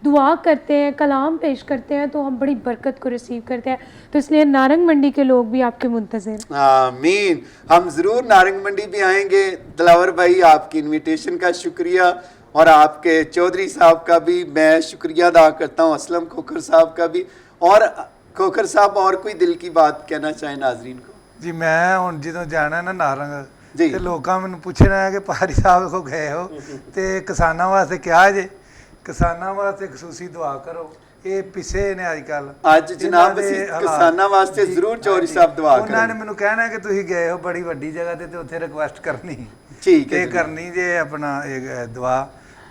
दुआ करते हैं, कलाम पेश करते हैं, तो हम बड़ी बरकत को रिसीव करते हैं। तो इसलिए नारंग मंडी के लोग भी आपके मुंतज़िर। आमीन। हम ज़रूर नारंग मंडी भी आएंगे। दिलावर भाई, आपकी इन्विटेशन का शुक्रिया, और आपके चौधरी साहब का भी मैं शुक्रिया अदा करता हूँ, असलम खोखर साहब का भी। और खोखर साहब, और कोई दिल की बात कहना चाहें नाजरीन को? जी, मैं हुण जो जाना ना नारंग जी, ते लोकां मैनूं पुछना है कि पारी साहब को गए हो ते किसानां वास्ते क्या जे, किसानां वास्ते खसूसी दुआ करो। ये पिछे ने अजकल आज जनाब ਅਸੀਂ किसानां वास्ते जरूर चौधरी साहब दुआ करें। उन्होंने मैनूं कहना कि तुसीं गए हो बड़ी वड्डी जगह ते उत्थे रिक्वेस्ट करनी, ठीक है, ते करनी जे अपना एक दुआ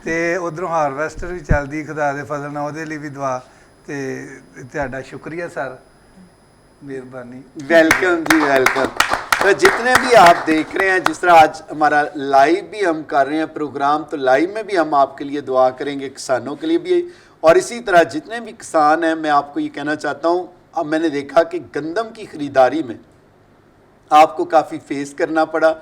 ਤੇ ਉਧਰੋਂ ਹਾਰਵੈਸਟਰ ਵੀ ਚੱਲਦੀ ਖੁਦਾ ਦੇ ਫਜ਼ਲ ਨਾਲ, ਉਹਦੇ ਲਈ ਵੀ ਦੁਆ। ਤੇ ਤੁਹਾਡਾ ਸ਼ੁਕਰੀਆ ਸਰ, मेहरबानी। वेलकम जी, वेलकम। तो जितने भी आप देख रहे हैं, जिस तरह आज हमारा लाइव भी हम कर रहे हैं प्रोग्राम, तो लाइव में भी हम आपके लिए दुआ करेंगे, किसानों के लिए भी। और इसी तरह जितने भी किसान हैं, मैं आपको ये कहना चाहता हूँ, अब मैंने देखा कि गंदम की ख़रीदारी में आपको काफ़ी फेस करना पड़ा,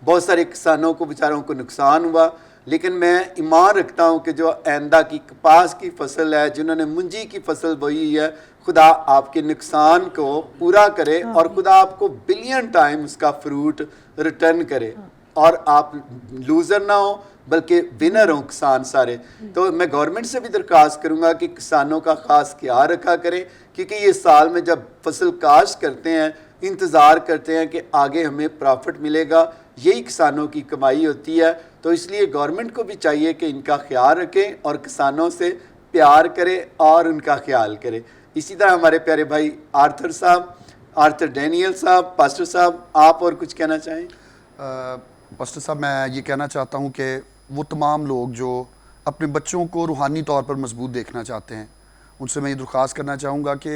बहुत सारे किसानों को बेचारों को नुकसान हुआ, लेकिन मैं ईमान रखता हूँ कि जो आइंदा की कपास की फसल है, जिन्होंने मुंजी की फसल बोई है, खुदा आपके नुकसान को पूरा करे और खुदा आपको बिलियन टाइम उसका फ्रूट रिटर्न करे और आप लूज़र ना हो बल्कि विनर हो किसान सारे। तो मैं गवर्नमेंट से भी दरख्वास्त करूँगा कि किसानों का ख़ास ख्याल रखा करें, क्योंकि ये साल में जब फसल काश्त करते हैं इंतज़ार करते हैं कि आगे हमें प्रॉफिट मिलेगा, यही किसानों की कमाई होती है। तो इसलिए गवर्नमेंट को भी चाहिए कि इनका ख्याल रखें और किसानों से प्यार करें और उनका ख्याल करें। इसी तरह हमारे प्यारे भाई आर्थर साहब, आर्थर डैनियल साहब, पास्टर साहब, आप और कुछ कहना चाहें? पास्टर साहब, मैं ये कहना चाहता हूँ कि वो तमाम लोग जो अपने बच्चों को रूहानी तौर पर मजबूत देखना चाहते हैं, उनसे मैं ये दरख्वास्त करना चाहूँगा कि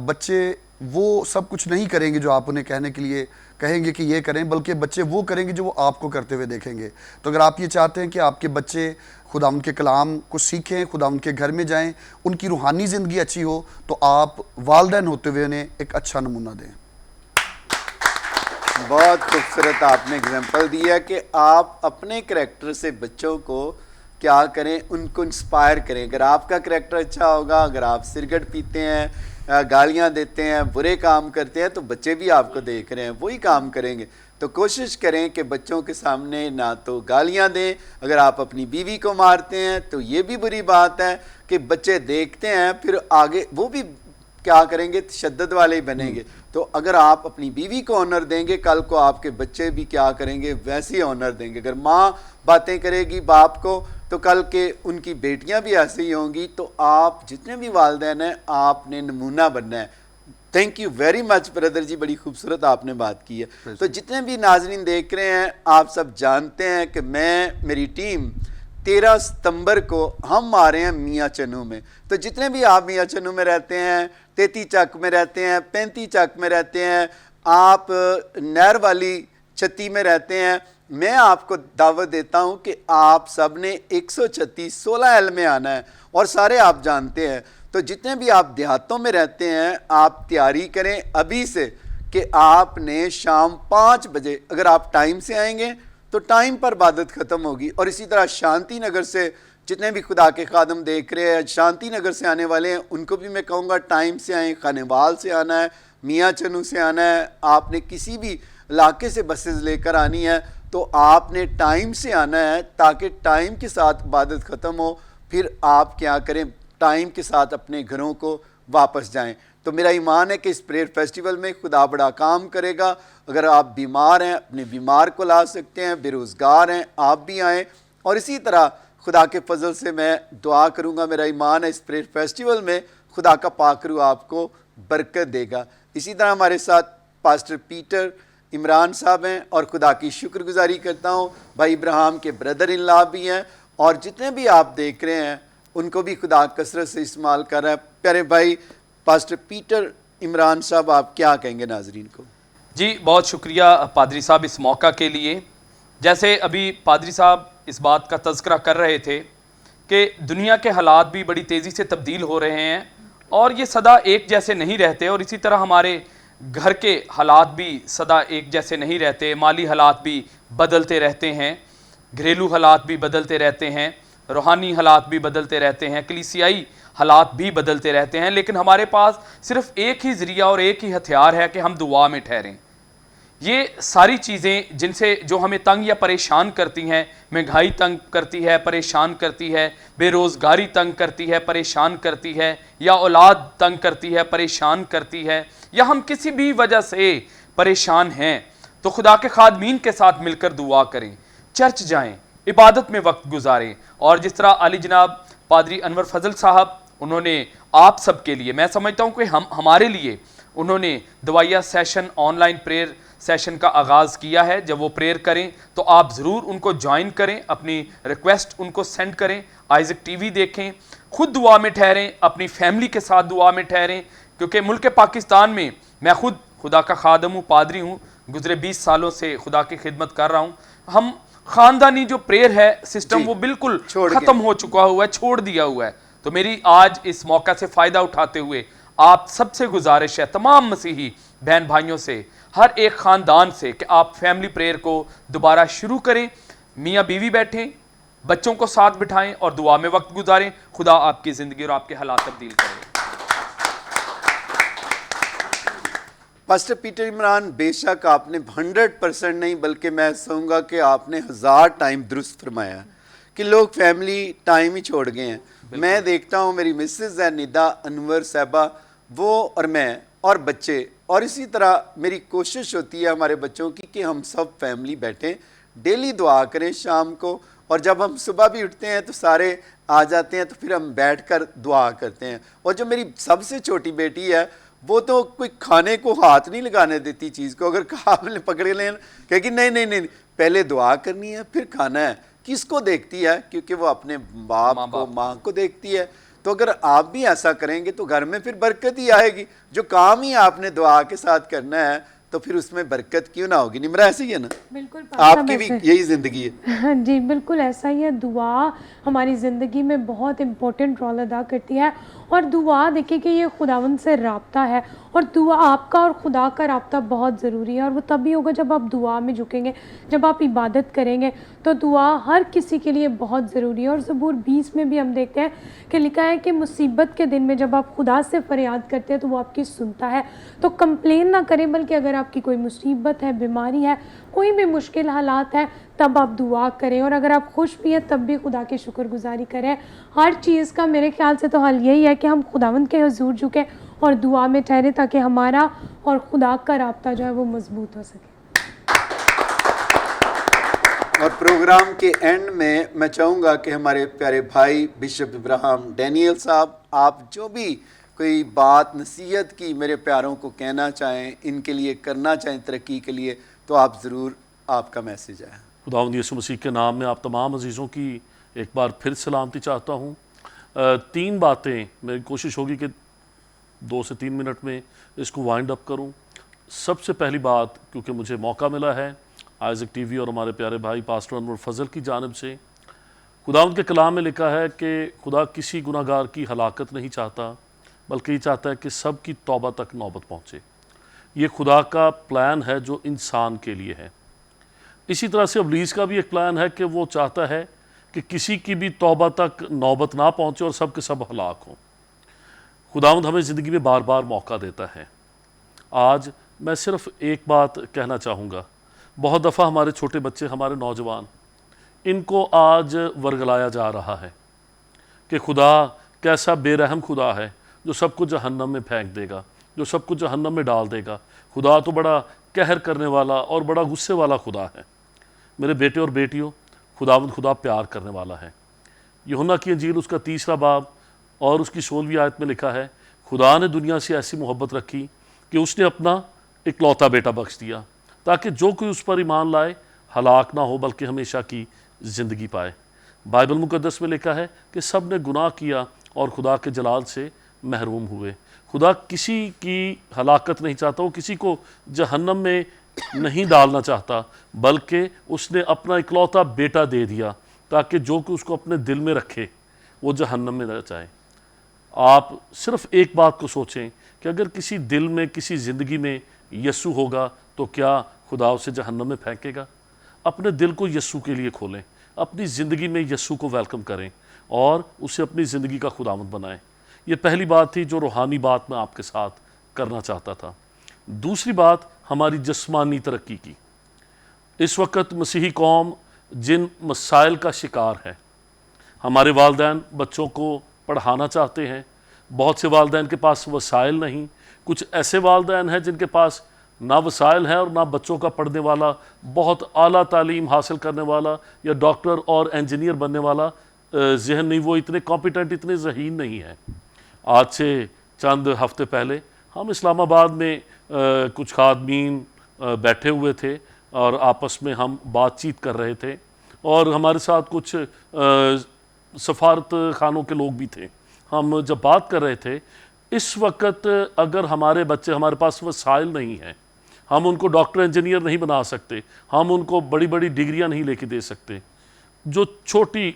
बच्चे वो सब कुछ नहीं करेंगे जो आप उन्हें कहने के लिए कहेंगे कि ये करें, बल्कि बच्चे वो करेंगे जो वो आपको करते हुए देखेंगे। तो अगर आप ये चाहते हैं कि आपके बच्चे खुदा उनके कलाम को सीखें, खुदा उनके घर में जाएं, उनकी रूहानी ज़िंदगी अच्छी हो, तो आप वालिदैन होते हुए उन्हें एक अच्छा नमूना दें। बहुत खूबसूरत आपने एग्जांपल दिया कि आप अपने करैक्टर से बच्चों को क्या करें, उनको इंस्पायर करें। अगर आपका करैक्टर अच्छा होगा, अगर आप सिगरेट पीते हैं, गालियां देते हैं, बुरे काम करते हैं, तो बच्चे भी आपको देख रहे हैं, वही काम करेंगे। तो कोशिश करें कि बच्चों के सामने ना तो गालियां दें। अगर आप अपनी बीवी को मारते हैं तो ये भी बुरी बात है कि बच्चे देखते हैं, फिर आगे वो भी क्या करेंगे, तशद्दुद वाले ही बनेंगे। तो अगर आप अपनी बीवी को ऑनर देंगे, कल को आपके बच्चे भी क्या करेंगे, वैसे ही ऑनर देंगे। अगर माँ बातें करेगी बाप को, तो कल के उनकी बेटियां भी ऐसे ही होंगी। तो आप जितने भी वालिदैन हैं, आपने नमूना बनना है। Thank you very much brother ji, बड़ी खूबसूरत आपने बात की है। तो जितने भी नाजरीन देख रहे हैं, आप सब जानते हैं कि मेरी टीम 13 सितंबर को हम आ रहे हैं मियाँ चन्नू में। तो जितने भी आप मियाँ चन्नू में रहते हैं, 33 चक में रहते हैं, 35 चक में रहते हैं, आप नहर वाली छत्ती में रहते हैं, मैं आपको दावत देता हूं कि आप सब ने 136 16L में आना है। और सारे आप जानते हैं, तो जितने भी आप देहातों में रहते हैं, आप तैयारी करें अभी से कि आपने शाम 5 बजे अगर आप टाइम से आएंगे तो टाइम पर इबादत ख़त्म होगी। और इसी तरह शांति नगर से जितने भी खुदा के खादम देख रहे हैं, शांति नगर से आने वाले हैं, उनको भी मैं कहूँगा टाइम से आएँ। खानेवाल से आना है, मियाँ चन्नू से आना है, आपने किसी भी इलाके से बसेस लेकर आनी है, तो आपने टाइम से आना है ताकि टाइम के साथ इबादत ख़त्म हो, फिर आप क्या करें, टाइम के साथ अपने घरों को वापस जाएं। तो मेरा ईमान है कि इस प्रेयर फेस्टिवल में खुदा बड़ा काम करेगा। अगर आप बीमार हैं, अपने बीमार को ला सकते हैं, बेरोज़गार हैं, आप भी आएँ। और इसी तरह खुदा के फजल से मैं दुआ करूँगा, मेरा ईमान है इस प्रेयर फेस्टिवल में खुदा का पाकरू आपको बरकत देगा। इसी तरह हमारे साथ पास्टर पीटर इमरान साहब हैं और खुदा की शुक्रगुजारी करता हूँ, भाई इब्राहिम के ब्रदर इन लॉ भी हैं, और जितने भी आप देख रहे हैं उनको भी खुदा कसरत से इस्तेमाल कर रहा है। प्यारे भाई पास्टर पीटर इमरान साहब, आप क्या कहेंगे नाजरीन को? जी बहुत शुक्रिया पादरी साहब इस मौका के लिए। जैसे अभी पादरी साहब इस बात का तज़किरा कर रहे थे कि दुनिया के हालात भी बड़ी तेज़ी से तब्दील हो रहे हैं और ये सदा एक जैसे नहीं रहते, और इसी तरह हमारे घर के हालात भी सदा एक जैसे नहीं रहते, माली हालात भी बदलते रहते हैं, घरेलू हालात भी बदलते रहते हैं, रूहानी हालात भी बदलते रहते हैं, कलीसियाई हालात भी बदलते रहते हैं। लेकिन हमारे पास सिर्फ एक ही ज़रिया और एक ही हथियार है कि हम दुआ में ठहरें। ये सारी चीज़ें जिनसे जो हमें तंग या परेशान करती हैं, महंगाई तंग करती है, परेशान करती है, बेरोज़गारी तंग करती है, परेशान करती है, या औलाद तंग करती है, परेशान करती है, या हम किसी भी वजह से परेशान हैं, तो खुदा के खादमीन के साथ मिलकर दुआ करें, चर्च जाएं, इबादत में वक्त गुजारें। और जिस तरह अली जनाब पादरी अनवर फजल साहब, उन्होंने आप सब के लिए, मैं समझता हूँ कि हमारे लिए उन्होंने दवाइया सेशन ऑनलाइन प्रेयर सेशन का आगाज़ किया है। जब वो प्रेयर करें तो आप ज़रूर उनको ज्वाइन करें, अपनी रिक्वेस्ट उनको सेंड करें, आइज़क टीवी देखें, खुद दुआ में ठहरें, अपनी फैमिली के साथ दुआ में ठहरें, क्योंकि मुल्क पाकिस्तान में मैं खुद खुदा का खादम हूँ, पादरी हूँ, गुज़रे 20 सालों से खुदा की खिदमत कर रहा हूँ। हम ख़ानदानी जो प्रेयर है सिस्टम वो बिल्कुल ख़त्म हो चुका हुआ है, छोड़ दिया हुआ है। तो मेरी आज इस मौका से फ़ायदा उठाते हुए आप सबसे गुजारिश है, तमाम मसीही बहन भाइयों से, हर एक ख़ानदान से, कि आप फैमिली प्रेयर को दोबारा शुरू करें। मियाँ बीवी बैठें, बच्चों को साथ बिठाएं और दुआ में वक्त गुजारें। खुदा आपकी ज़िंदगी और आपके हालात तब्दील करें। पास्टर पीटर इमरान, बेशक आपने 100% नहीं बल्कि मैं कहूँगा कि आपने 1000 टाइम दुरुस्त फरमाया कि लोग फैमिली टाइम ही छोड़ गए हैं। मैं देखता हूँ, मेरी मिसेज़ है निदा अनवर साहबा, वो और मैं और बच्चे, और इसी तरह मेरी कोशिश होती है हमारे बच्चों की कि हम सब फैमिली बैठें, डेली दुआ करें शाम को, और जब हम सुबह भी उठते हैं तो सारे आ जाते हैं, तो फिर हम बैठकर दुआ करते हैं। और जो मेरी सबसे छोटी बेटी है वो तो कोई खाने को हाथ नहीं लगाने देती, चीज़ को अगर कहा पकड़े लें, कहेगी नहीं नहीं नहीं, पहले दुआ करनी है फिर खाना है। किसको देखती है? क्योंकि वो अपने बाप को, माँ को देखती है। तो अगर आप भी ऐसा करेंगे तो घर में फिर बरकत ही आएगी। जो काम ही आपने दुआ के साथ करना है तो फिर उसमें बरकत क्यों ना होगी? निमरा ऐसे ही है ना? बिल्कुल, आपकी भी यही जिंदगी है। हाँ जी, बिल्कुल ऐसा ही है। दुआ हमारी ज़िंदगी में बहुत इम्पोर्टेंट रोल अदा करती है, और दुआ देखिए कि ये खुदावंद से राब्ता है, और दुआ आपका और खुदा का राब्ता बहुत ज़रूरी है। और वो तभी होगा जब आप दुआ में झुकेंगे, जब आप इबादत करेंगे। तो दुआ हर किसी के लिए बहुत ज़रूरी है। और ज़बूर 20 में भी हम देखते हैं कि लिखा है कि मुसीबत के दिन में जब आप खुदा से फरियाद करते हैं तो वो आपकी सुनता है। तो कंप्लेन ना करें, बल्कि अगर आपकी कोई मुसीबत है, बीमारी है, कोई भी मुश्किल हालात है, तब आप दुआ करें। और अगर आप खुश भी हैं तब भी खुदा की शुक्रगुजारी करें। हर चीज़ का मेरे ख्याल से तो हल यही है कि हम खुदावंद के हुजूर झुकें और दुआ में ठहरें, ताकि हमारा और खुदा का राब्ता जो है वो मजबूत हो सके। और प्रोग्राम के एंड में मैं चाहूँगा कि हमारे प्यारे भाई बिशप इब्राहिम डैनियल साहब, आप जो भी कोई बात नसीहत की मेरे प्यारों को कहना चाहें, इनके लिए करना चाहें तरक्की के लिए, तो आप ज़रूर, आपका मैसेज है। खुदावंद यीशु मसीह के नाम में आप तमाम अजीज़ों की एक बार फिर सलामती चाहता हूँ। 3 बातें मेरी कोशिश होगी कि 2 से 3 मिनट में इसको वाइंड अप करूँ। सबसे पहली बात, क्योंकि मुझे मौका मिला है आइज़क टीवी और हमारे प्यारे भाई पास्टर अनवर फजल की जानिब से, खुदावंद के कलाम में लिखा है कि खुदा किसी गुनाहगार की हलाकत नहीं चाहता, बल्कि ये चाहता है कि सब की तौबा तक नौबत पहुँचे। ये खुदा का प्लान है जो इंसान के लिए है। इसी तरह से इब्लीस का भी एक प्लान है कि वो चाहता है कि किसी की भी तौबा तक नौबत ना पहुँचे और सब के सब हलाक हों। खुदावंद हमें ज़िंदगी में बार बार मौका देता है। आज मैं सिर्फ़ एक बात कहना चाहूँगा। बहुत दफ़ा हमारे छोटे बच्चे, हमारे नौजवान, इनको आज वर्गलाया जा रहा है कि खुदा कैसा बेरहम खुदा है जो सबको जहन्नम में फेंक देगा, जो सबको जहन्नम में डाल देगा। खुदा तो बड़ा कहर करने वाला और बड़ा गुस्से वाला खुदा है। मेरे बेटे और बेटियों, खुदावंद खुदा प्यार करने वाला है। यूहन्ना की इंजील उसका 3रा बाब और उसकी 16वीं आयत में लिखा है, खुदा ने दुनिया से ऐसी मोहब्बत रखी कि उसने अपना इकलौता बेटा बख्श दिया, ताकि जो कोई उस पर ईमान लाए हलाक ना हो, बल्कि हमेशा की ज़िंदगी पाए। बाइबल मुक़द्दस में लिखा है कि सब ने गुनाह किया और खुदा के जलाल से महरूम हुए। खुदा किसी की हलाकत नहीं चाहता, वो किसी को जहन्नम में नहीं डालना चाहता, बल्कि उसने अपना इकलौता बेटा दे दिया ताकि जो कि उसको अपने दिल में रखे वो जहन्नम में न जाए। आप सिर्फ़ एक बात को सोचें कि अगर किसी दिल में, किसी ज़िंदगी में यस्सु होगा तो क्या खुदा उसे जहन्नम में फेंकेगा? अपने दिल को यस्सु के लिए खोलें, अपनी ज़िंदगी में यस्सु को वेलकम करें और उसे अपनी ज़िंदगी का खुदावंद बनाएं। ये पहली बात थी जो रूहानी बात मैं आपके साथ करना चाहता था। दूसरी बात, हमारी जिस्मानी तरक्की की। इस वक्त मसीही कौम जिन मसाइल का शिकार है, हमारे वालिदैन बच्चों को पढ़ाना चाहते हैं, बहुत से वालिदैन के पास वसाइल नहीं। कुछ ऐसे वालिदैन हैं जिनके पास ना वसाइल है और ना बच्चों का पढ़ने वाला, बहुत आला तालीम हासिल करने वाला या डॉक्टर और इंजीनियर बनने वाला जहन नहीं, वो इतने कॉम्पिटेंट, इतने ज़हीन नहीं है। आज से चंद हफ्ते पहले हम इस्लामाबाद में कुछ खादमीन बैठे हुए थे और आपस में हम बातचीत कर रहे थे, और हमारे साथ कुछ सफारत खानों के लोग भी थे। हम जब बात कर रहे थे, इस वक्त अगर हमारे बच्चे, हमारे पास वसाइल नहीं हैं, हम उनको डॉक्टर इंजीनियर नहीं बना सकते, हम उनको बड़ी बड़ी डिग्रियां नहीं लेके दे सकते, जो छोटी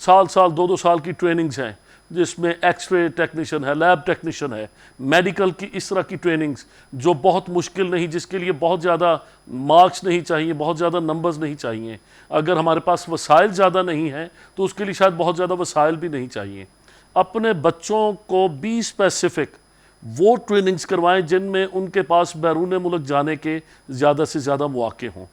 साल 2-2 साल की ट्रेनिंग्स हैं जिसमें एक्सरे टेक्नीशियन है, लैब टेक्नीशियन है, मेडिकल की इस तरह की ट्रेनिंग्स जो बहुत मुश्किल नहीं, जिसके लिए बहुत ज़्यादा मार्क्स नहीं चाहिए, बहुत ज़्यादा नंबर्स नहीं चाहिए, अगर हमारे पास वसाइल ज़्यादा नहीं हैं तो उसके लिए शायद बहुत ज़्यादा वसाइल भी नहीं चाहिए। अपने बच्चों को भी स्पेसिफिक वो ट्रेनिंग्स करवाएं जिनमें उनके पास बैरून मुल्क जाने के ज़्यादा से ज़्यादा मौके हों।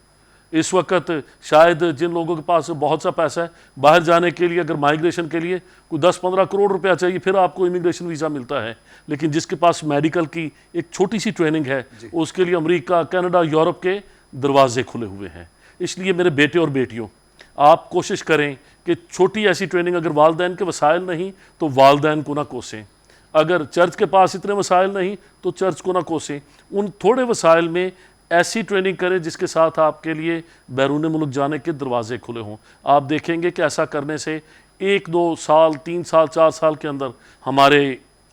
इस वक्त शायद जिन लोगों के पास बहुत सा पैसा है, बाहर जाने के लिए अगर माइग्रेशन के लिए कोई 10-15 करोड़ रुपया चाहिए फिर आपको इमिग्रेशन वीज़ा मिलता है, लेकिन जिसके पास मेडिकल की एक छोटी सी ट्रेनिंग है उसके लिए अमेरिका, कनाडा, यूरोप के दरवाजे खुले हुए हैं। इसलिए मेरे बेटे और बेटियों, आप कोशिश करें कि छोटी ऐसी ट्रेनिंग, अगर वालदैन के वसाइल नहीं तो वालदैन को ना कोसें, अगर चर्च के पास इतने वसाइल नहीं तो चर्च को ना कोसें, उन थोड़े वसाइल में ऐसी ट्रेनिंग करें जिसके साथ आपके लिए बैरून मुल्क जाने के दरवाजे खुले हों। आप देखेंगे कि ऐसा करने से 1-2 साल, 3 साल, 4 साल के अंदर हमारे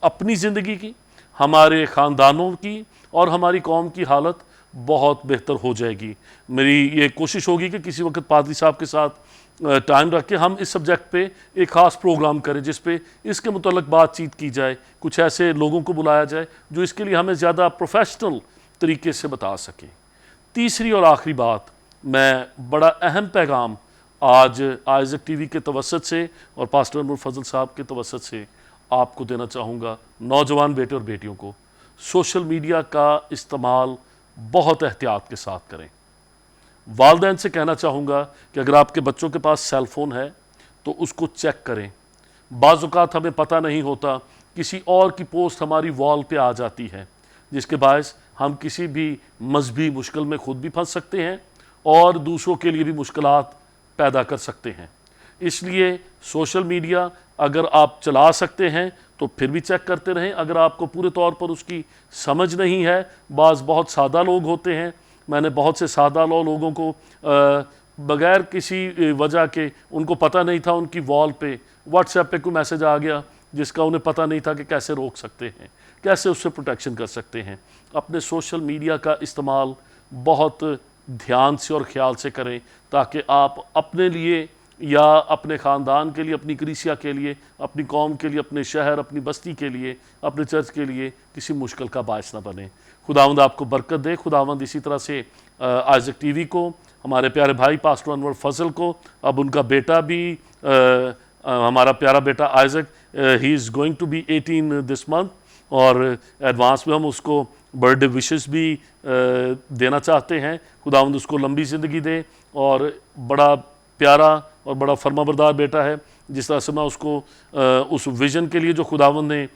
अपनी ज़िंदगी की, हमारे ख़ानदानों की और हमारी कौम की हालत बहुत बेहतर हो जाएगी। मेरी ये कोशिश होगी कि किसी वक्त पादरी साहब के साथ टाइम रख के हम इस सब्जेक्ट पे एक ख़ास प्रोग्राम करें जिस पे इसके मुतल्लिक़ बातचीत की जाए, कुछ ऐसे लोगों को बुलाया जाए जो इसके लिए हमें ज़्यादा प्रोफेशनल तरीके से बता सकें। तीसरी और आखिरी बात, मैं बड़ा अहम पैगाम आज आइज़क टीवी के तवसत से और पास्टर अनवर फजल साहब के तवसत से आपको देना चाहूँगा, नौजवान बेटे और बेटियों को, सोशल मीडिया का इस्तेमाल बहुत एहतियात के साथ करें। वालिदैन से कहना चाहूँगा कि अगर आपके बच्चों के पास सेल फ़ोन है तो उसको चेक करें। बाज़ औक़ात हमें पता नहीं होता, किसी और की पोस्ट हमारी वॉल पे आ जाती है जिसके बायस हम किसी भी मजहबी मुश्किल में ख़ुद भी फंस सकते हैं और दूसरों के लिए भी मुश्किलात पैदा कर सकते हैं। इसलिए सोशल मीडिया अगर आप चला सकते हैं तो फिर भी चेक करते रहें। अगर आपको पूरे तौर पर उसकी समझ नहीं है, बहुत सादा लोग होते हैं, मैंने बहुत से सादा लोगों को बग़ैर किसी वजह के, उनको पता नहीं था उनकी वॉल पे व्हाट्सएप पे कोई मैसेज आ गया जिसका उन्हें पता नहीं था कि कैसे रोक सकते हैं, कैसे उससे प्रोटेक्शन कर सकते हैं। अपने सोशल मीडिया का इस्तेमाल बहुत ध्यान से और ख्याल से करें ताकि आप अपने लिए या अपने ख़ानदान के लिए, अपनी कलीसिया के लिए, अपनी कौम के लिए, अपने शहर, अपनी बस्ती के लिए, अपने चर्च के लिए किसी मुश्किल का बायस ना बने। खुदावंद आपको बरकत दे। खुदावंद इसी तरह से आइज़क टीवी को, हमारे प्यारे भाई पास्टर अनवर फजल को, अब उनका बेटा भी हमारा प्यारा बेटा Isaac, he is going to be 18 this month, और एडवांस में हम उसको बर्थडे विशेस भी देना चाहते हैं। खुदावंद उसको लंबी ज़िंदगी दे और बड़ा प्यारा और बड़ा फर्माबरदार बेटा है। जिस तरह से मैं उसको उस विज़न के लिए जो खुदावंद ने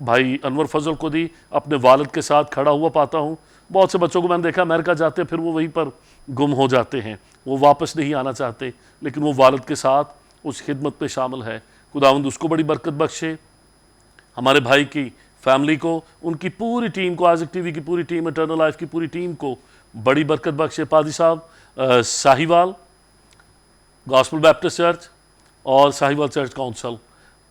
भाई अनवर फजल को दी, अपने वालिद के साथ खड़ा हुआ पाता हूँ। बहुत से बच्चों को मैंने देखा अमेरिका जाते हैं फिर वो वहीं पर गुम हो जाते हैं, वो वापस नहीं आना चाहते, लेकिन वो वालिद के साथ उस खिदमत में शामिल है। खुदावंद उसको बड़ी बरकत बख्शे, हमारे भाई की फैमिली को, उनकी पूरी टीम को, आइज़क टीवी की पूरी टीम, इटर्नल लाइफ की पूरी टीम को बड़ी बरकत बख्शे। पादी साहब साहिवाल गॉस्पेल बैप्टिस्ट चर्च और साहिवाल चर्च काउंसिल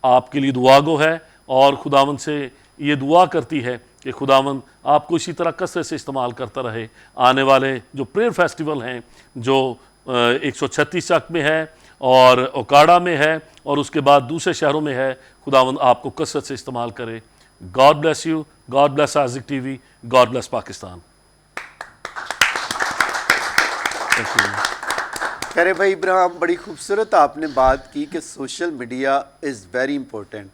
आपके लिए दुआ गो है और खुदावंद से ये दुआ करती है कि खुदावंद आपको इसी तरह कसरत से इस्तेमाल करता रहे। आने वाले जो प्रेयर फेस्टिवल हैं जो 136 चक में है और ओकाड़ा में है और उसके बाद दूसरे शहरों में है, खुदावंद आपको कसरत से इस्तेमाल करे। God bless you, God bless Isaac TV, God bless Pakistan. खैर भाई इब्राहिम, बड़ी खूबसूरत आपने बात की कि social media is very important.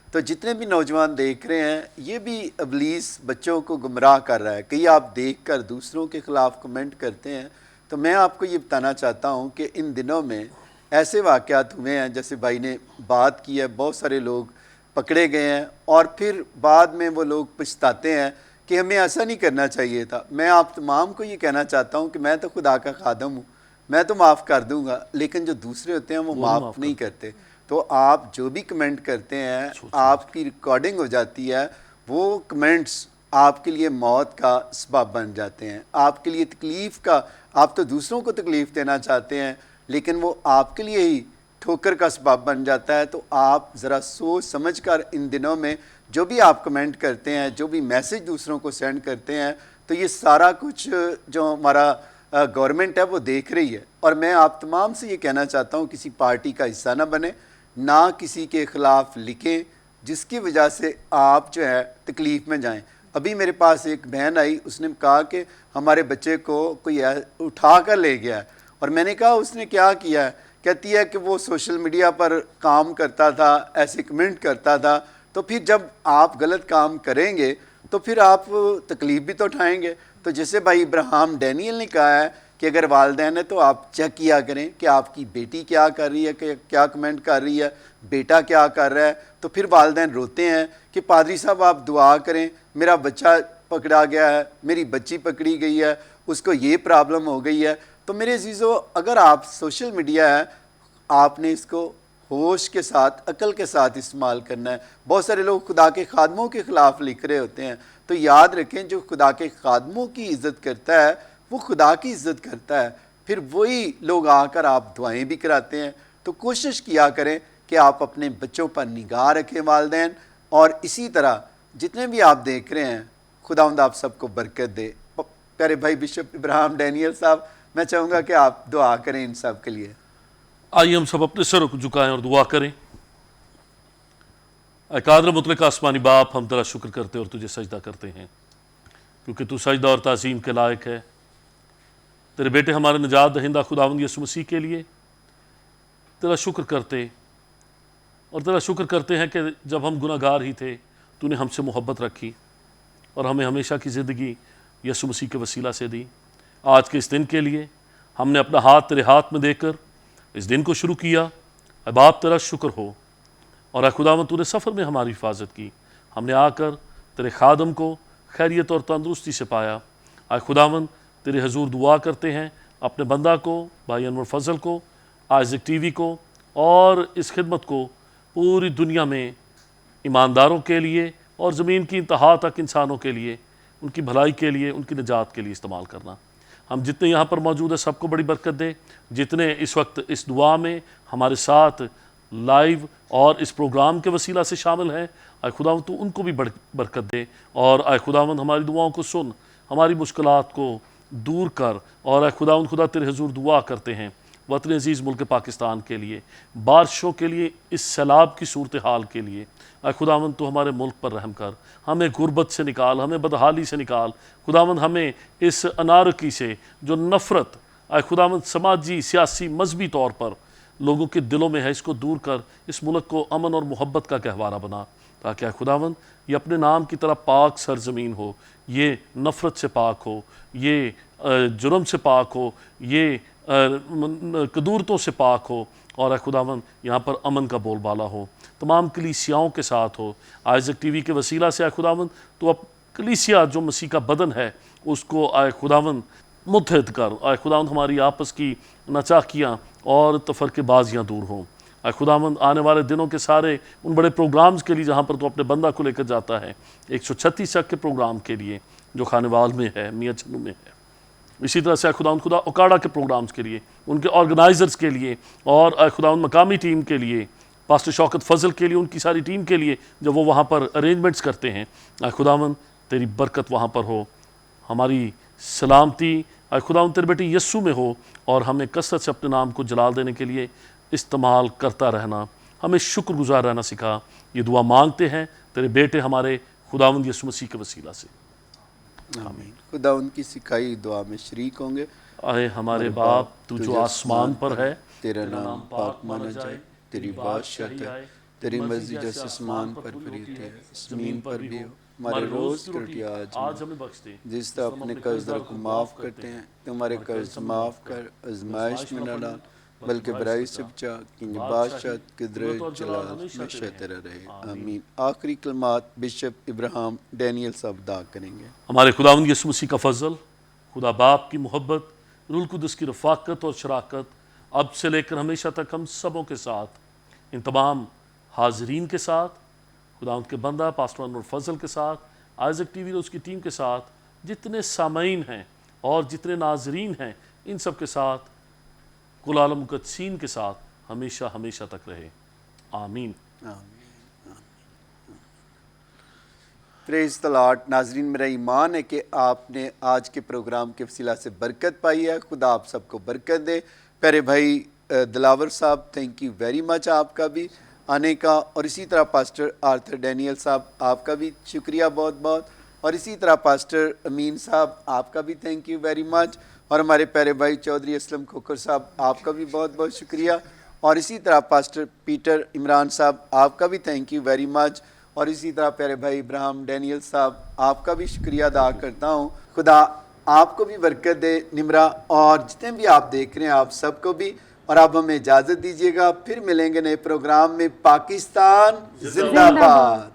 तो जितने भी नौजवान देख रहे हैं, ये भी इब्लीस बच्चों को गुमराह कर रहा है। कई आप देख कर दूसरों के ख़िलाफ़ कमेंट करते हैं, तो मैं आपको ये बताना चाहता हूँ कि इन दिनों में ऐसे वाक़यात हुए हैं, जैसे भाई ने बात की है, बहुत सारे लोग पकड़े गए हैं और फिर बाद में वो लोग पछताते हैं कि हमें ऐसा नहीं करना चाहिए था। मैं आप तमाम को ये कहना चाहता हूँ कि मैं तो खुदा का खादम हूँ, मैं तो माफ़ कर दूँगा, लेकिन जो दूसरे होते हैं वो माफ़ नहीं करते। तो आप जो भी कमेंट करते हैं, आपकी रिकॉर्डिंग हो जाती है, वो कमेंट्स आपके लिए मौत का सबब बन जाते हैं, आपके लिए तकलीफ़ का, आप तो दूसरों को तकलीफ़ देना चाहते हैं लेकिन वो आपके लिए ही ठोकर का सबब बन जाता है। तो आप ज़रा सोच समझ कर इन दिनों में जो भी आप कमेंट करते हैं, जो भी मैसेज दूसरों को सेंड करते हैं, तो ये सारा कुछ जो हमारा गवर्नमेंट है वो देख रही है। और मैं आप तमाम से ये कहना चाहता हूँ किसी पार्टी का हिस्सा ना बने, ना किसी के ख़िलाफ़ लिखें जिसकी वजह से आप जो है तकलीफ़ में जाएं। अभी मेरे पास एक बहन आई, उसने कहा कि हमारे बच्चे को कोई उठा कर ले गया है, और मैंने कहा उसने क्या किया है? कहती है कि वो सोशल मीडिया पर काम करता था, ऐसे कमेंट करता था। तो फिर जब आप गलत काम करेंगे तो फिर आप तकलीफ़ भी तो उठाएंगे। तो जैसे भाई इब्राहिम डैनियल ने कहा है कि अगर वालिदैन है तो आप चेक किया करें कि आपकी बेटी क्या कर रही है, कि क्या कमेंट कर रही है, बेटा क्या कर रहा है। तो फिर वालिदैन रोते हैं कि पादरी साहब आप दुआ करें, मेरा बच्चा पकड़ा गया है, मेरी बच्ची पकड़ी गई है, उसको ये प्रॉब्लम हो गई है। तो मेरे अजीज़ों, अगर आप सोशल मीडिया है, आपने इसको होश के साथ, अकल के साथ इस्तेमाल करना है। बहुत सारे लोग खुदा के खादमों के ख़िलाफ़ लिख रहे होते हैं, तो याद रखें जो खुदा के खादमों की इज़्ज़त करता है वो खुदा की इज़्ज़त करता है। फिर वही लोग आकर आप दुआएं भी कराते हैं। तो कोशिश किया करें कि आप अपने बच्चों पर निगाह रखें वालिदैन, और इसी तरह जितने भी आप देख रहे हैं खुदावंद आप सबको बरकत दे। प्यारे भाई बिशप इब्राहिम डैनियल साहब, मैं चाहूँगा कि आप दुआ करें इन सब के लिए। आइए हम सब अपने सरों को झुकाएं और दुआ करें। ऐ कादर मुतलक आसमानी बाप, हम तेरा शुक्र करते और तुझे सजदा करते हैं क्योंकि तू सजदा और ताज़ीम के लायक है। तेरे बेटे हमारे निजात दहिंदा खुदावंद यीशु मसीह के लिए तेरा शुक्र करते, और तेरा शुक्र करते हैं कि जब हम गुनाहगार ही थे तूने हमसे मोहब्बत रखी और हमें हमेशा की ज़िंदगी यीशु मसीह के वसीला से दी। आज के इस दिन के लिए हमने अपना हाथ तेरे हाथ में देकर इस दिन को शुरू किया। अब बाप तेरा शुक्र हो, और ऐ खुदावंद तूने सफ़र में हमारी हिफाजत की, हमने आकर तेरे खादम को खैरियत और तंदुरुस्ती से पाया। ऐ खुदावंद तेरे हजूर दुआ करते हैं अपने बंदा को, भाई अनवर फजल को, आइज़िक टीवी को, और इस खिदमत को पूरी दुनिया में ईमानदारों के लिए और ज़मीन की इंतहा तक इंसानों के लिए, उनकी भलाई के लिए, उनकी निजात के लिए इस्तेमाल करना। हम जितने यहाँ पर मौजूद हैं सबको बड़ी बरकत दे। जितने इस वक्त इस दुआ में हमारे साथ लाइव और इस प्रोग्राम के वसीला से शामिल हैं, आए खुदावंद तू उनको भी बरकत दे, और आए खुदावंद हमारी दुआओं को सुन, हमारी मुश्किलात को दूर कर। और आए खुदावंद खुदा तेरे हुजूर दुआ करते हैं वतन अजीज़ मुल्क पाकिस्तान के लिए, बारिशों के लिए, इस सैलाब की सूरत हाल के लिए। आए खुदावंद तो हमारे मुल्क पर रहम कर, हमें गुर्बत से निकाल, हमें बदहाली से निकाल। खुदावंद हमें इस अनारकी से जो नफ़रत आए खुदावंद समाजी, सियासी, मजहबी तौर पर लोगों के दिलों में है, इसको दूर कर, इस मुल्क को अमन और मोहब्बत का गहवारा बना, ताकि आए खुदावंद ये अपने नाम की तरह पाक सरजमीन हो, ये नफ़रत से पाक हो, ये जुर्म से पाक हो, ये कदूरतों से पाक हो, और खुदावंद यहाँ पर अमन का बोलबाला हो, तमाम कलीसियाओं के साथ हो। आइज़िक टीवी के वसीला से आए खुदावंद तो अब कलीसिया जो मसीह का बदन है उसको आए खुदावंद मुत्तहद कर। आए खुदावंद हमारी आपस की नचाकियाँ और तफरक़ेबाज़ियाँ दूर हों। आए खुदावंद आने वाले दिनों के सारे उन बड़े प्रोग्राम्स के लिए जहाँ पर तो अपने बंदा को लेकर जाता है, 136 तक के प्रोग्राम के लिए जो खानेवाल में है, मियाँ चन्नू में है, इसी तरह से खुदा उकाड़ा के प्रोग्राम्स के लिए, उनके ऑर्गेनाइज़र्स के लिए, और खुदा मकामी टीम के लिए, पास्टर शौकत फजल के लिए, उनकी सारी टीम के लिए जब वो वहाँ पर अरेंजमेंट्स करते हैं। खुदावंद तेरी बरकत वहाँ पर हो, हमारी सलामती खुदावंद तेरे बेटे यस्सू में हो, और हमें कसरत से अपने नाम को जलाल देने के लिए इस्तेमाल करता रहना, हमें शुक्रगुजार रहना सिखा। ये दुआ मांगते हैं तेरे बेटे हमारे खुदावंद यीशु मसीह के वसीला से, आमीन। खुदा उनकी सिखाई दुआ में शरीक होंगे। आए हमारे बाप तू जो आसमान पर है, तेरा नाम पाक माना जाए, तेरी बादशाही आए, तेरी मर्जी जैसे आसमान पर फरीद है ज़मीन पर भी हो। हमारे रोज़ की रोटी आज हमें बख्श दे, जिस तरह अपने कर्जदारों को माफ़ करते हैं, तुम्हारे कर्ज माफ़ कर, आजमाइश में न डाल बल्कि बुराई से बचा, कि बादशाह किधर चला हमेशा तेरा रहे। आमीन। आखिरी कलमात बिशप इब्राहिम डैनियल साहब अदा करेंगे। हमारे खुदावंद यीशु मसीह का फजल, खुदा बाप की मोहब्बत, रूह कुदस की रफ़ाकत और शराकत अब से लेकर हमेशा तक हम सबों के साथ, इन तमाम हाजरीन के साथ, खुदावंद के बंदा पास्टर अनवर फजल के साथ, आइज़क टीवी और उसकी टीम के साथ, जितने सामीन हैं और जितने नाजरीन हैं, इन सब के साथ, कुल आलम मुक़द्दसीन के साथ हमेशा हमेशा तक रहे। आमीन। Praise the Lord. नाजरीन, मेरा ईमान है कि आपने आज के प्रोग्राम के वसीला से बरकत पाई है। खुदा आप सबको बरकत दे। प्यारे भाई दिलावर साहब, थैंक यू वेरी मच आपका भी आने का, और इसी तरह पास्टर आर्थर डैनियल साहब आपका भी शुक्रिया बहुत बहुत, और इसी तरह पास्टर अमीन साहब आपका भी थैंक यू वेरी मच, और हमारे प्यारे भाई चौधरी असलम खोखर साहब आपका भी बहुत बहुत शुक्रिया, और इसी तरह पास्टर पीटर इमरान साहब आपका भी थैंक यू वेरी मच, और इसी तरह प्यारे भाई इब्राहिम डैनियल साहब आपका भी शुक्रिया अदा करता हूँ। खुदा आपको भी बरकत दे निमरा, और जितने भी आप देख रहे हैं आप सबको भी। और अब हमें इजाज़त दीजिएगा, फिर मिलेंगे नए प्रोग्राम में। पाकिस्तान जिंदाबाद।